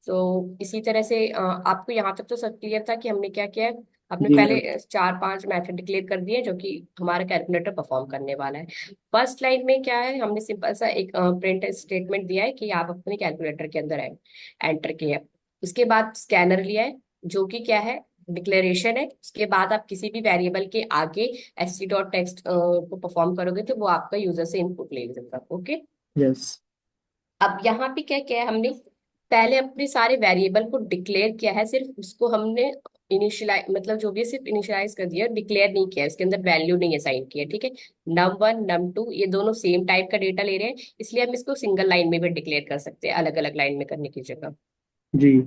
Speaker 1: तो इसी तरह से आपको यहाँ तक तो सब क्लियर था कि हमने क्या किया है? हमने
Speaker 2: जी
Speaker 1: पहले
Speaker 2: मैम।
Speaker 1: चार पांच मेथड डिक्लेयर कर दिए जो कि हमारा कैलकुलेटर परफॉर्म करने वाला है। फर्स्ट लाइन में क्या है? हमने सिंपल सा एक प्रिंट स्टेटमेंट दिया है कि आप अपने कैलकुलेटर के अंदर एंटर किया है। उसके बाद स्कैनर लिया है जो कि क्या है? डिक्लेरेशन है। उसके बाद आप किसी भी वेरिएबल के आगे एस सी डॉट टेक्स्ट को परफॉर्म करोगे तो वो आपका यूजर से इनपुट ले लेगा। Okay,
Speaker 2: yes.
Speaker 1: अब यहाँ पे क्या किया है हमने? पहले अपने सारे वेरिएबल को डिक्लेयर किया है, सिर्फ उसको हमने इनिशियलाइज, मतलब जो भी है सिर्फ इनिशियलाइज कर दिया, डिक्लेयर नहीं किया है, इसके अंदर वैल्यू नहीं असाइन किया। ठीक है, num1 num2 ये दोनों सेम टाइप का डेटा ले रहे हैं, इसलिए हम इसको सिंगल लाइन में भी डिक्लेयर कर सकते हैं अलग अलग लाइन में करने की जगह।
Speaker 2: जी।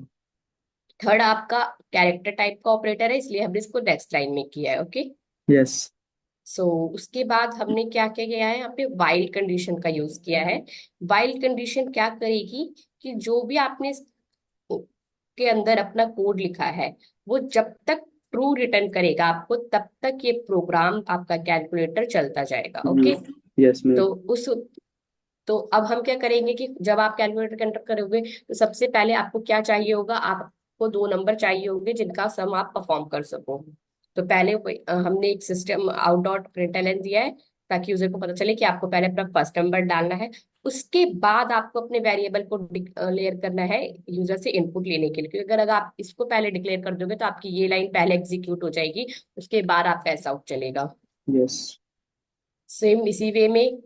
Speaker 1: थर्ड आपका कैरेक्टर टाइप का ऑपरेटर है, इसलिए हमने इसको नेक्स्ट लाइन में किया है। Okay,
Speaker 2: yes.
Speaker 1: सो उसके बाद हमने क्या क्या किया है? यहाँ पे वाइल कंडीशन का यूज किया है। वाइल कंडीशन क्या करेगी कि जो भी आपने के अंदर अपना कोड लिखा है वो जब तक ट्रू रिटर्न करेगा आपको, तब तक ये प्रोग्राम आपका कैलकुलेटर चलता जाएगा।
Speaker 2: जी।
Speaker 1: Okay,
Speaker 2: yes ma'am.
Speaker 1: तो उस तो अब हम क्या करेंगे कि जब आप कैलकुलेटर के अंटर करोगे तो सबसे पहले आपको क्या चाहिए होगा? आपको दो नंबर चाहिए होंगे जिनका सम आप परफॉर्म कर सको। तो पहले हमने एक सिस्टम आउट डॉट प्रिंटलन दिया है ताकि यूजर को पता चले कि आपको पहले अपना फर्स्ट नंबर डालना है, उसके बाद आपको अपने वेरिएबल को डिक्लेयर करना है यूजर से इनपुट लेने के लिए। क्योंकि अगर आप इसको पहले डिक्लेयर कर दोगे तो आपकी ये लाइन पहले एग्जीक्यूट हो जाएगी, उसके बाद आपका ऐसा आउट चलेगा।
Speaker 2: यस।
Speaker 1: सेम इसी वे में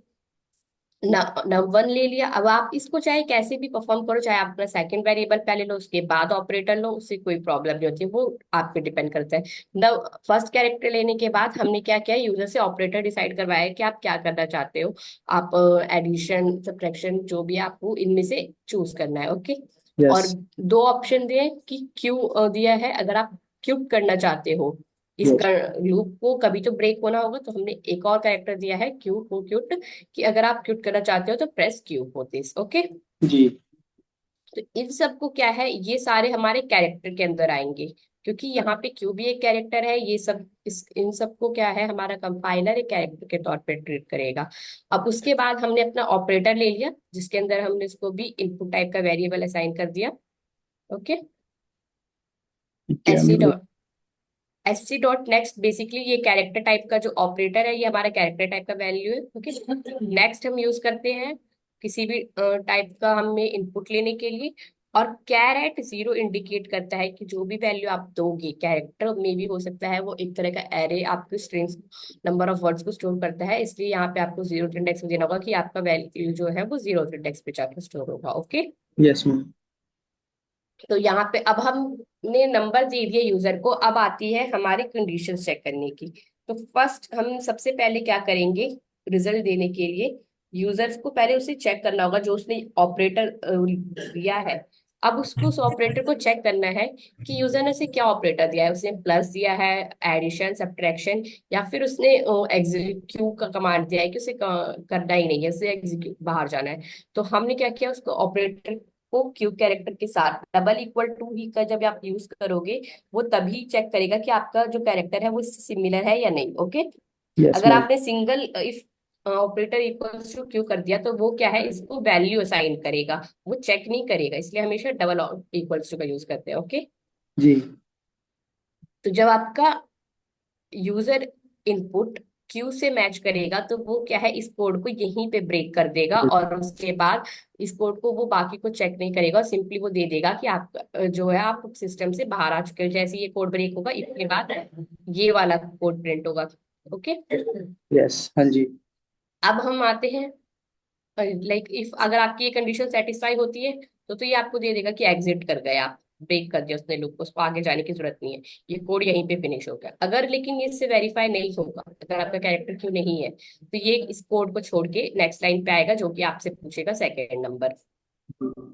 Speaker 1: नंबर ले लिया। अब आप इसको चाहे कैसे भी परफॉर्म करो, चाहे आप अपना सेकंड वेरिएबल पहले लो उसके बाद ऑपरेटर लो, उससे कोई प्रॉब्लम नहीं होती है, वो आप पे डिपेंड करता है। नव फर्स्ट कैरेक्टर लेने के बाद हमने क्या किया, यूजर से ऑपरेटर डिसाइड करवाया है कि आप क्या करना चाहते हो। आप एडिशन सब्ट्रैक्शन जो भी आपको इनमें से चूज करना है, ओके।
Speaker 2: यस।
Speaker 1: और दो ऑप्शन दिए कि क्यों दिया है, अगर आप क्यों करना चाहते हो इस
Speaker 2: यस।
Speaker 1: लूप को, कभी तो ब्रेक होना होगा, तो हमने एक और कैरेक्टर दिया है क्यू को क्यूट, कि अगर आप क्यूट करना चाहते हो तो press Q for this, okay.
Speaker 2: जी।
Speaker 1: तो इन सबको क्या है, ये सारे हमारे कैरेक्टर के अंदर आएंगे, क्योंकि यहाँ पे क्यू भी एक कैरेक्टर है। ये सब इन सबको क्या है, हमारा कंपाइलर एक कैरेक्टर के तौर पे ट्रीट करेगा। अब उसके बाद हमने अपना ऑपरेटर ले लिया, जिसके अंदर हमने इसको भी इनपुट टाइप का वेरिएबल असाइन कर दिया, ओके।
Speaker 2: ठीक है
Speaker 1: एस सी
Speaker 2: मतलब।
Speaker 1: एससी डॉट नेक्स्ट बेसिकली ये कैरेक्टर टाइप का जो ऑपरेटर है, ये हमारा कैरेक्टर टाइप का वैल्यू है, ओके। नेक्स्ट हम यूज करते हैं किसी भी टाइप का हमें इनपुट लेने के लिए, और कैर एट जीरो इंडिकेट करता है कि जो भी वैल्यू आप दोगे, कैरेक्टर में भी हो सकता है, वो एक तरह का एरे आपके स्ट्रिंग्स नंबर ऑफ वर्ड्स को स्टोर करता है, इसलिए यहाँ पे आपको जीरो इंडेक्स में देना होगा कि आपका वैल्यू जो है वो जीरो इंडेक्स पे जाकर स्टोर होगा, ओके।
Speaker 2: Yes ma'am.
Speaker 1: तो यहाँ पे अब हमने नंबर दे दिए यूजर को, अब आती है हमारी कंडीशन चेक करने की। तो फर्स्ट हम सबसे पहले क्या करेंगे, रिजल्ट देने के लिए यूजर्स को पहले उसे चेक करना होगा जो उसने ऑपरेटर दिया है। अब उसको उस ऑपरेटर को चेक करना है कि यूजर ने उसे क्या ऑपरेटर दिया है, उसने प्लस दिया है, एडिशन सब्ट्रैक्शन, या फिर उसने एग्जीक्यूट का कमांड दिया है कि उसे करना ही नहीं है, उसे एग्जीक्यूट बाहर जाना है। तो हमने क्या किया, उसको ऑपरेटर को क्यू कैरेक्टर के साथ डबल इक्वल टू ही का जब आप यूज करोगे, वो तभी चेक करेगा कि आपका जो कैरेक्टर है वो इससे सिमिलर है या नहीं, ओके।
Speaker 2: यस
Speaker 1: अगर
Speaker 2: मैम।
Speaker 1: आपने single if operator equals to Q कर दिया तो वो क्या है, इसको वैल्यू असाइन करेगा, वो चेक नहीं करेगा, इसलिए हमेशा डबल इक्वल्स टू का यूज करते हैं, ओके।
Speaker 2: जी।
Speaker 1: तो जब आपका यूजर इनपुट क्यू से मैच करेगा तो वो क्या है, इस कोड को यहीं पे ब्रेक कर देगा, और उसके बाद इस कोड को वो बाकी को चेक नहीं करेगा, और सिंपली वो दे देगा कि आप जो है आप सिस्टम से बाहर आ चुके हो। जैसे ये कोड ब्रेक होगा, इसके बाद ये वाला कोड प्रिंट होगा, ओके।
Speaker 2: यस। हाँ जी।
Speaker 1: अब हम आते हैं, लाइक इफ अगर आपकी ये कंडीशन सेटिस्फाई होती है तो ये आपको दे देगा कि एग्जिट कर गए आप, ब्रेक कर दिया उसने लूप को, उसको आगे जाने की जरूरत नहीं है, ये कोड यहीं पे फिनिश हो गया। अगर लेकिन ये इससे वेरीफाई नहीं होगा, अगर आपका कैरेक्टर क्यों नहीं है, तो ये इस कोड को छोड़ के नेक्स्ट लाइन पे आएगा, जो कि आपसे पूछेगा second number,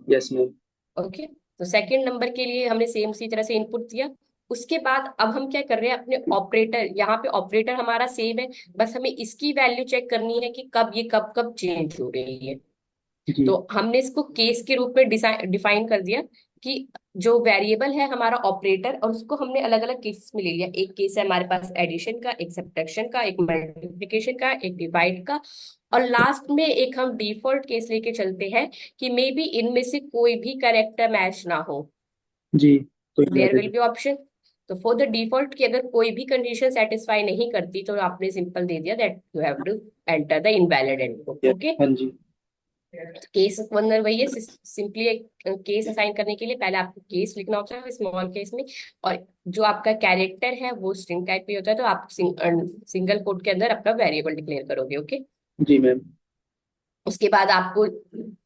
Speaker 2: yes ma'am.
Speaker 1: Okay. तो सेकंड नंबर के लिए हमने सेम उसी तरह से इनपुट दिया। उसके बाद अब हम क्या कर रहे हैं, अपने ऑपरेटर, यहाँ पे ऑपरेटर हमारा सेम है, बस हमें इसकी वैल्यू चेक करनी है कि कब ये कब कब चेंज हो रही है।
Speaker 2: जी।
Speaker 1: तो हमने इसको केस के रूप में डिफाइन कर दिया कि जो वेरिएबल है हमारा ऑपरेटर, और उसको हमने अलग अलग केसेस में ले लिया। एक केस है हमारे पास एडिशन का, एक सब्ट्रैक्शन का, एक मल्टीप्लिकेशन का, एक डिवाइड का, और लास्ट में एक हम डिफॉल्ट केस लेके चलते हैं कि मे बी इनमें से कोई भी करेक्टर मैच ना हो,
Speaker 2: जी। तो क्या
Speaker 1: देयर विल
Speaker 2: करें?
Speaker 1: Be option. तो फॉर द डिफॉल्ट की अगर कोई भी कंडीशन सेटिस्फाई नहीं करती तो आपने सिंपल दे दिया that you have to enter the invalid input,
Speaker 2: yes.
Speaker 1: Okay.
Speaker 2: हाँ जी।
Speaker 1: केस अंदर वही है, सिंपली एक केस असाइन करने के लिए पहले आपको केस लिखना होता है स्मॉल केस में, और जो आपका कैरेक्टर है वो स्ट्रिंग टाइप पे होता है, तो आप सिंगल कोट के अंदर अपना वेरिएबल डिक्लेयर करोगे, ओके।
Speaker 2: जी मैम।
Speaker 1: उसके बाद आपको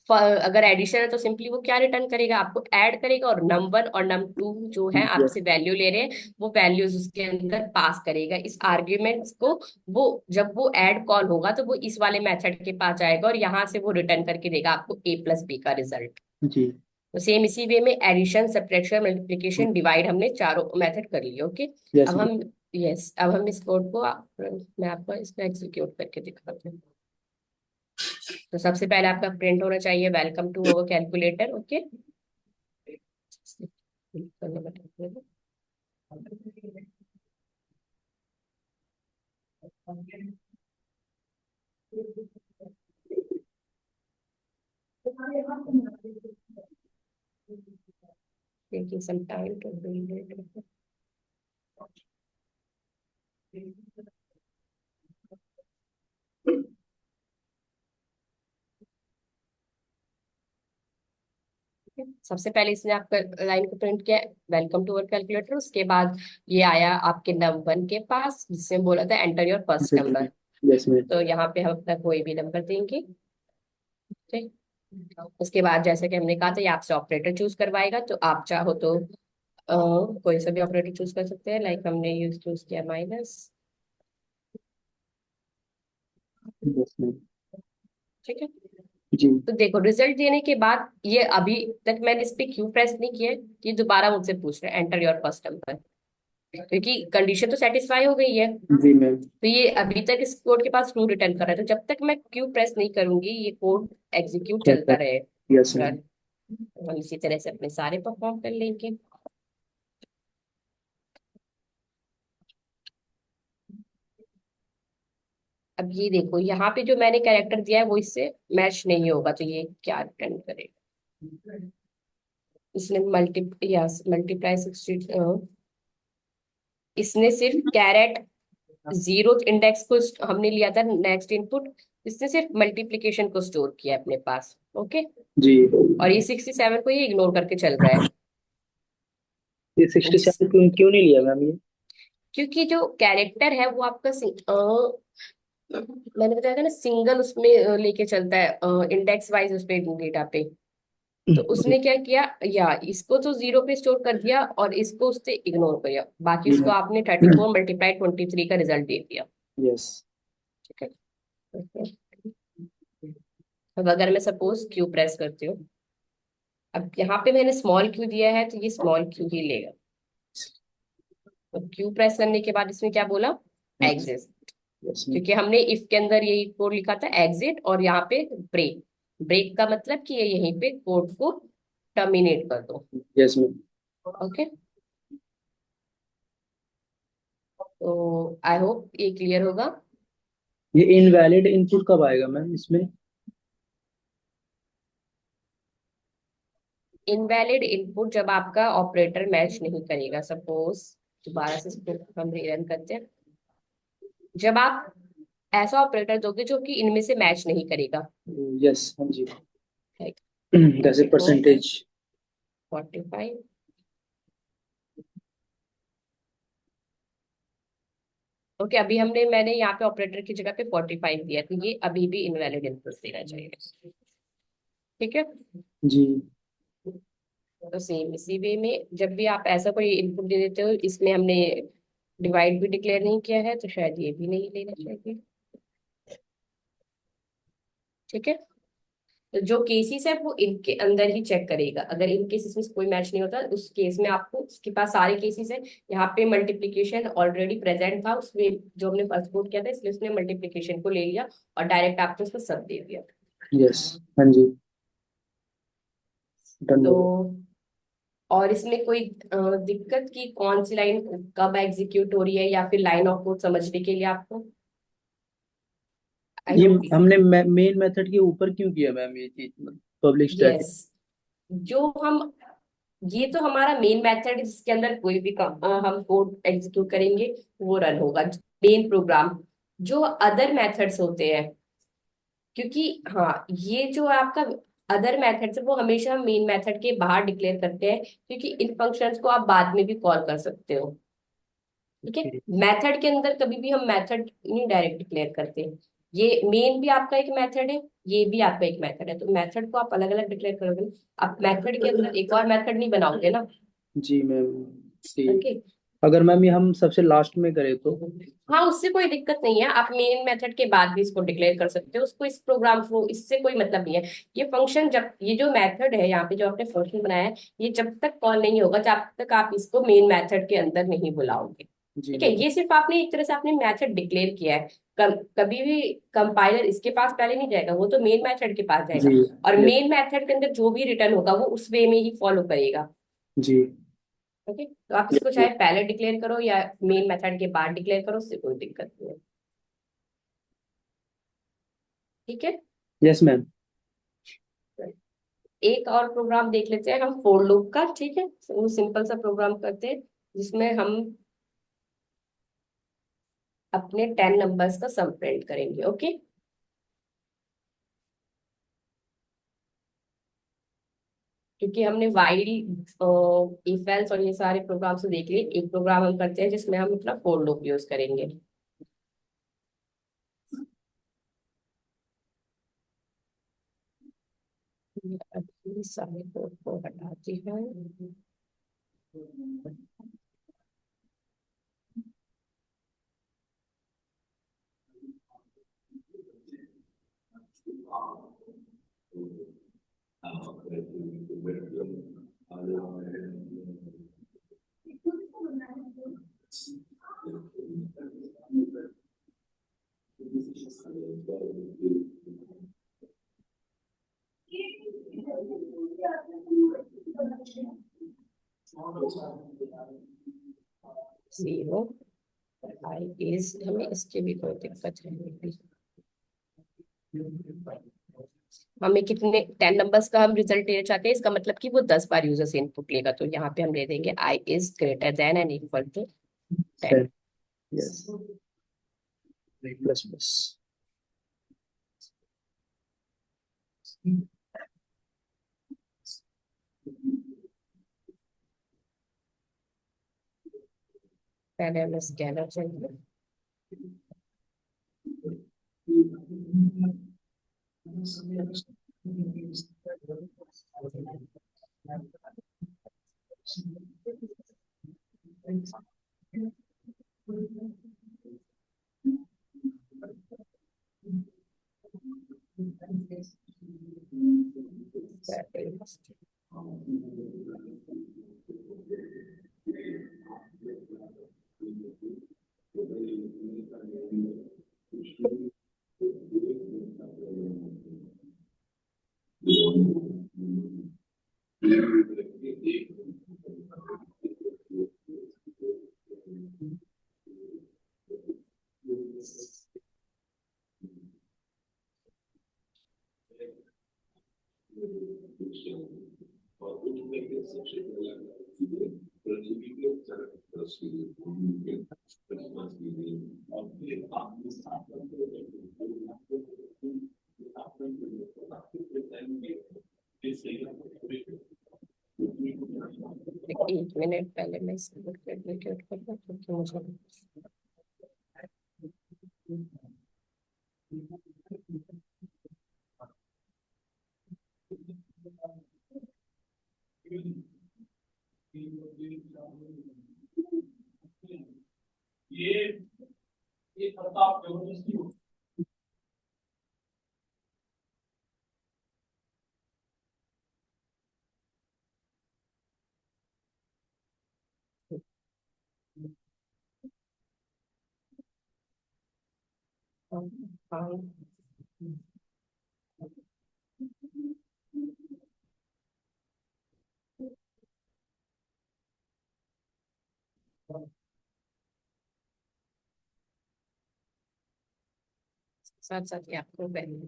Speaker 1: अगर एडिशन है तो सिंपली वो क्या रिटर्न करेगा, आपको ऐड करेगा, और नम 1 और num 2 जो है
Speaker 2: यस।
Speaker 1: आपसे वैल्यू ले रहे हैं, वो वैल्यूज उसके अंदर पास करेगा इस आर्ग्यूमेंट्स को। वो जब वो ऐड कॉल होगा तो वो इस वाले मेथड के पास जाएगा, और यहाँ से वो रिटर्न करके देगा आपको A+B का रिजल्ट।
Speaker 2: जी।
Speaker 1: तो सेम इसी वे में एडिशन सब्ट्रैक्शन मल्टीप्लिकेशन डिवाइड हमने चारों मेथड कर लिए, ओके।
Speaker 2: यस
Speaker 1: अब
Speaker 2: मैम।
Speaker 1: हम यस अब हम इस कोड को मैं आपको इसको एग्जीक्यूट करके दिखाती हूँ। तो सबसे पहले आपका प्रिंट होना चाहिए welcome to our calculator, okay. taking some time to build it. सबसे पहले इसने आपका लाइन को प्रिंट किया, वेलकम टू अवर कैलकुलेटर। उसके बाद ये आया आपके नंबर के पास, जिसमें बोला था enter your first number.
Speaker 2: Yes ma'am.
Speaker 1: तो यहाँ पे हम अपना कोई भी नंबर देंगे। ठीक। उसके बाद जैसे कि हमने कहा था, ये आपसे ऑपरेटर चूज करवाएगा, तो आप चाहो तो कोई सा भी ऑपरेटर चूज कर सकते हैं। लाइक हमने यूज चूज किया माइनस।
Speaker 2: Yes ma'am.
Speaker 1: ठीक है।
Speaker 2: जी।
Speaker 1: तो देखो रिजल्ट देने के बाद ये अभी तक मैंने इस पे क्यों प्रेस नहीं किया है, ये दोबारा मुझसे पूछ रहे हैं एंटर योर फर्स्ट नंबर, क्योंकि कंडीशन तो सेटिस्फाई हो गई है।
Speaker 2: जी मैम।
Speaker 1: तो ये अभी तक इस कोड के पास ट्रू रिटर्न कर रहा है, तो जब तक मैं क्यू प्रेस नहीं करूंगी ये कोड एग्जीक्यूट चलता रहे।
Speaker 2: Yes ma'am.
Speaker 1: रन। हम इसी तरह से अपने सारे परफॉर्म कर लेंगे। अब ये देखो यहाँ पे जो मैंने कैरेक्टर दिया है वो इससे मैच नहीं होगा, तो ये क्या रिटर्न करेगा। इसने मल्टीप्लाई 60, इसने सिर्फ कैरेट जीरो इंडेक्स को हमने लिया था नेक्स्ट इनपुट, इसने सिर्फ मल्टीप्लिकेशन को स्टोर किया है अपने पास। ओके।
Speaker 2: जी।
Speaker 1: और ये 67 को ये इग्नोर करके चल रहा है।
Speaker 2: ये 67 क्यों क्यों नहीं लिया मैम ये?
Speaker 1: क्योंकि जो कैरेक्टर है वो आपका मैंने बताया था ना, सिंगल उसमें लेके चलता है इंडेक्स वाइज उसपे डेटा पे। तो उसने क्या किया, या इसको तो जीरो पे स्टोर कर दिया और इसको उससे इग्नोर कर दिया, बाकी
Speaker 2: जी
Speaker 1: उसको
Speaker 2: मैम।
Speaker 1: आपने 34 × 23 का रिजल्ट दे दिया।
Speaker 2: यस।
Speaker 1: ठीक है। अब अगर मैं सपोज क्यू प्रेस करती हूँ, अब यहाँ पे मैंने स्मॉल क्यू दिया है तो ये स्मॉल क्यू ही लेगा। तो क्यू प्रेस करने के बाद इसमें क्या बोला, एग्जिट।
Speaker 2: Yes ma'am.
Speaker 1: क्योंकि हमने इफ के अंदर यही कोड लिखा था एग्जिट, और यहाँ पे ब्रेक। ब्रेक का मतलब कि ये यहीं पे कोड को टर्मिनेट कर दो।
Speaker 2: Yes ma'am.
Speaker 1: ओके। तो आई होप ये क्लियर होगा।
Speaker 2: ये इनवैलिड इनपुट कब आएगा मैम इसमें?
Speaker 1: इनवैलिड इनपुट जब आपका ऑपरेटर मैच नहीं करेगा। सपोज दोबारा से इसको हम रीरन करते हैं। जब आप ऐसा ऑपरेटर दोगे जो कि इनमें से मैच नहीं करेगा।
Speaker 2: यस हाँ जी।
Speaker 1: लाइक
Speaker 2: जैसे
Speaker 1: 64,
Speaker 2: परसेंटेज।
Speaker 1: 45। ओके, अभी मैंने यहाँ पे ऑपरेटर की जगह पे 45 दिया, तो ये अभी भी इनवैलिड इनपुट देना चाहिए। ठीक है।
Speaker 2: जी।
Speaker 1: तो सेम इसी वे में जब भी आप ऐसा कोई इनपुट दे देते हो, इसमें हमने डिवाइड भी डिक्लेयर नहीं किया है, तो शायद ये भी नहीं लेना चाहिए। ठीक है। तो जो केसेस है वो इनके अंदर ही चेक करेगा। अगर इन केसेस में कोई मैच नहीं होता, उस केस में आपको उसके पास सारे केसेस है। यहाँ पे मल्टीप्लिकेशन ऑलरेडी प्रेजेंट था उसमें जो हमने फर्स्ट कोड किया था, इसलिए उसने मल्टीप्लिकेशन को ले लिया और डायरेक्ट आपको उसको सब दे दिया।
Speaker 2: यस हाँ जी। डन
Speaker 1: तो
Speaker 2: हो गया।
Speaker 1: और इसमें कोई दिक्कत की कौन सी लाइन कब एग्जीक्यूट हो रही है, या फिर लाइन ऑफ कोड समझने के लिए आपको, आई
Speaker 2: ये
Speaker 1: होप।
Speaker 2: हमने मेन मेथड के ऊपर क्यों किया मैम ये चीज, पब्लिक स्टैटिक?
Speaker 1: यस। जो हम ये तो हमारा मेन मेथड, जिसके अंदर कोई भी हम कोड एग्जीक्यूट करेंगे वो रन होगा, मेन प्रोग्राम। जो अदर मेथड्स होते हैं, क्योंकि हाँ ये जो आपका अदर मेथड्स है वो हमेशा मेन मेथड के बाहर डिक्लेयर करते हैं, क्योंकि इन फंक्शंस को आप बाद में भी कॉल कर सकते हो। ठीक है।
Speaker 2: ओके।
Speaker 1: मेथड के अंदर कभी भी हम मेथड नहीं डायरेक्ट डिक्लेयर करते। ये मेन भी आपका एक मेथड है, ये भी आपका एक मेथड है, तो मेथड को आप अलग अलग डिक्लेयर करोगे। आप मेथड के अंदर एक और मेथड नहीं बनाओगे ना।
Speaker 2: जी मैम। ठीक।
Speaker 1: ओके।
Speaker 2: अगर मैम ये हम सबसे लास्ट में करें तो?
Speaker 1: हाँ, उससे कोई दिक्कत नहीं है, आप मेन मेथड के बाद भी इसको डिक्लेयर कर सकते हो। उसको इस प्रोग्राम को इससे कोई मतलब नहीं है। ये फंक्शन जब ये जो मेथड है यहाँ पे जो आपने फंक्शन बनाया है, ये जब तक कॉल नहीं होगा जब तक आप इसको मेन मेथड के अंदर नहीं बुलाओगे।
Speaker 2: जी
Speaker 1: ठीक है।
Speaker 2: मैम।
Speaker 1: ये सिर्फ आपने एक तरह से आपने मेथड डिक्लेयर किया है। कभी भी कंपाइलर इसके पास पहले नहीं जाएगा, वो तो मेन मेथड के पास
Speaker 2: जी।
Speaker 1: जाएगा। और
Speaker 2: यस।
Speaker 1: मेन मेथड के अंदर जो भी रिटर्न होगा वो उस वे में ही फॉलो करेगा।
Speaker 2: जी।
Speaker 1: ओके। तो आप इसको
Speaker 2: यस।
Speaker 1: चाहे पहले डिक्लेयर करो या मेन मेथड के बाद डिक्लेयर करो, उससे कोई दिक्कत नहीं है। ठीक है।
Speaker 2: Yes ma'am.
Speaker 1: एक और प्रोग्राम देख लेते हैं हम फोर लूप का। ठीक है, वो सिंपल सा प्रोग्राम करते हैं जिसमें हम अपने 10 नंबर्स का सम प्रिंट करेंगे। ओके। क्योंकि हमने वाइल, इफ एल्स और ये सारे प्रोग्राम्स तो देख लिए, एक प्रोग्राम हम करते हैं जिसमें हम अपना फोर लूप यूज करेंगे। अभी सारे कोड को हटाती है। 0 आई इज, हमें इसकी भी कोई दिक्कत है नहीं। हमें कितने 10 नंबर्स का हम रिजल्ट लेना चाहते हैं, इसका मतलब कि वो 10 बार यूजर से इनपुट लेगा, तो यहाँ पे हम ले देंगे I is greater than and equal to 10।
Speaker 2: 10। Yes. Plus plus.
Speaker 1: पहले हमें स्कैनर चाहिए। एक मिनट, पहले मैं इसको एग्जीक्यूट कर लूं क्योंकि मुझे हाँ। साथ साथ ही आपको वैल्यू।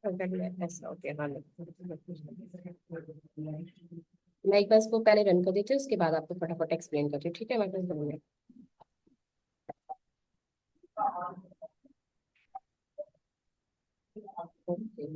Speaker 1: अगर मैं ऐसा हो गया, हाँ मैं एक बार इसको पहले रन कर देती हूँ, उसके बाद आपको फटाफट एक्सप्लेन करती हूँ, ठीक है? मैं बस 2 मिनट। ओके।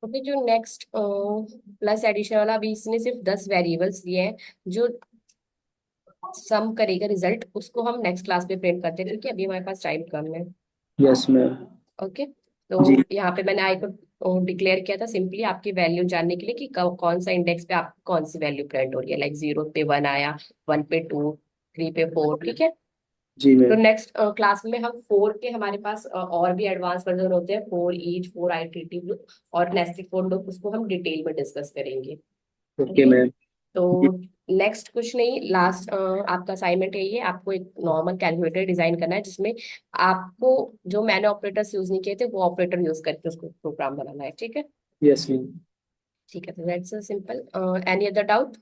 Speaker 1: ओके, जो नेक्स्ट प्लस एडिशन वाला, अभी इसने सिर्फ 10 वेरिएबल्स दिए हैं। जो सम करेगा रिजल्ट, उसको हम नेक्स्ट क्लास में प्रिंट करते हैं, ठीक है? अभी हमारे पास टाइम कम है।
Speaker 2: Yes ma'am.
Speaker 1: ओके।
Speaker 2: जी।
Speaker 1: तो यहाँ पे मैंने आई को डिक्लेयर किया था सिंपली आपकी वैल्यू जानने के लिए कि कौन सा इंडेक्स पे आप कौन सी वैल्यू प्रिंट हो रही है, लाइक 0 पे 1 आया, 1 पे 2, 3 पे 4, ठीक है?
Speaker 2: जी
Speaker 1: तो
Speaker 2: मैम।
Speaker 1: नेक्स्ट क्लास में हम 4 के, हमारे पास और भी एडवांस वर्जन होते हैं, 4 ईच, 4 आइटरेटिव और नेस्टेड फॉर लूप, उसको हम डिटेल में डिस्कस करेंगे।
Speaker 2: Okay
Speaker 1: okay.
Speaker 2: मैम। जी।
Speaker 1: तो नेक्स्ट कुछ नहीं, लास्ट आपका असाइनमेंट यही है, आपको एक नॉर्मल कैलकुलेटर डिजाइन करना है जिसमें आपको जो मैंने ऑपरेटर्स यूज नहीं किए थे वो ऑपरेटर यूज करके उसको प्रोग्राम बनाना है, ठीक है?
Speaker 2: Yes ma'am.
Speaker 1: ठीक है, तो that's simple. Any other doubt?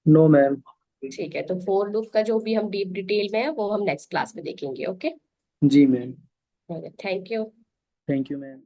Speaker 2: No ma'am.
Speaker 1: ठीक है, तो फोर लूप का जो भी हम डीप डिटेल में है वो हम नेक्स्ट क्लास में देखेंगे। ओके,
Speaker 2: जी ma'am.
Speaker 1: Thank you.
Speaker 2: Thank you ma'am.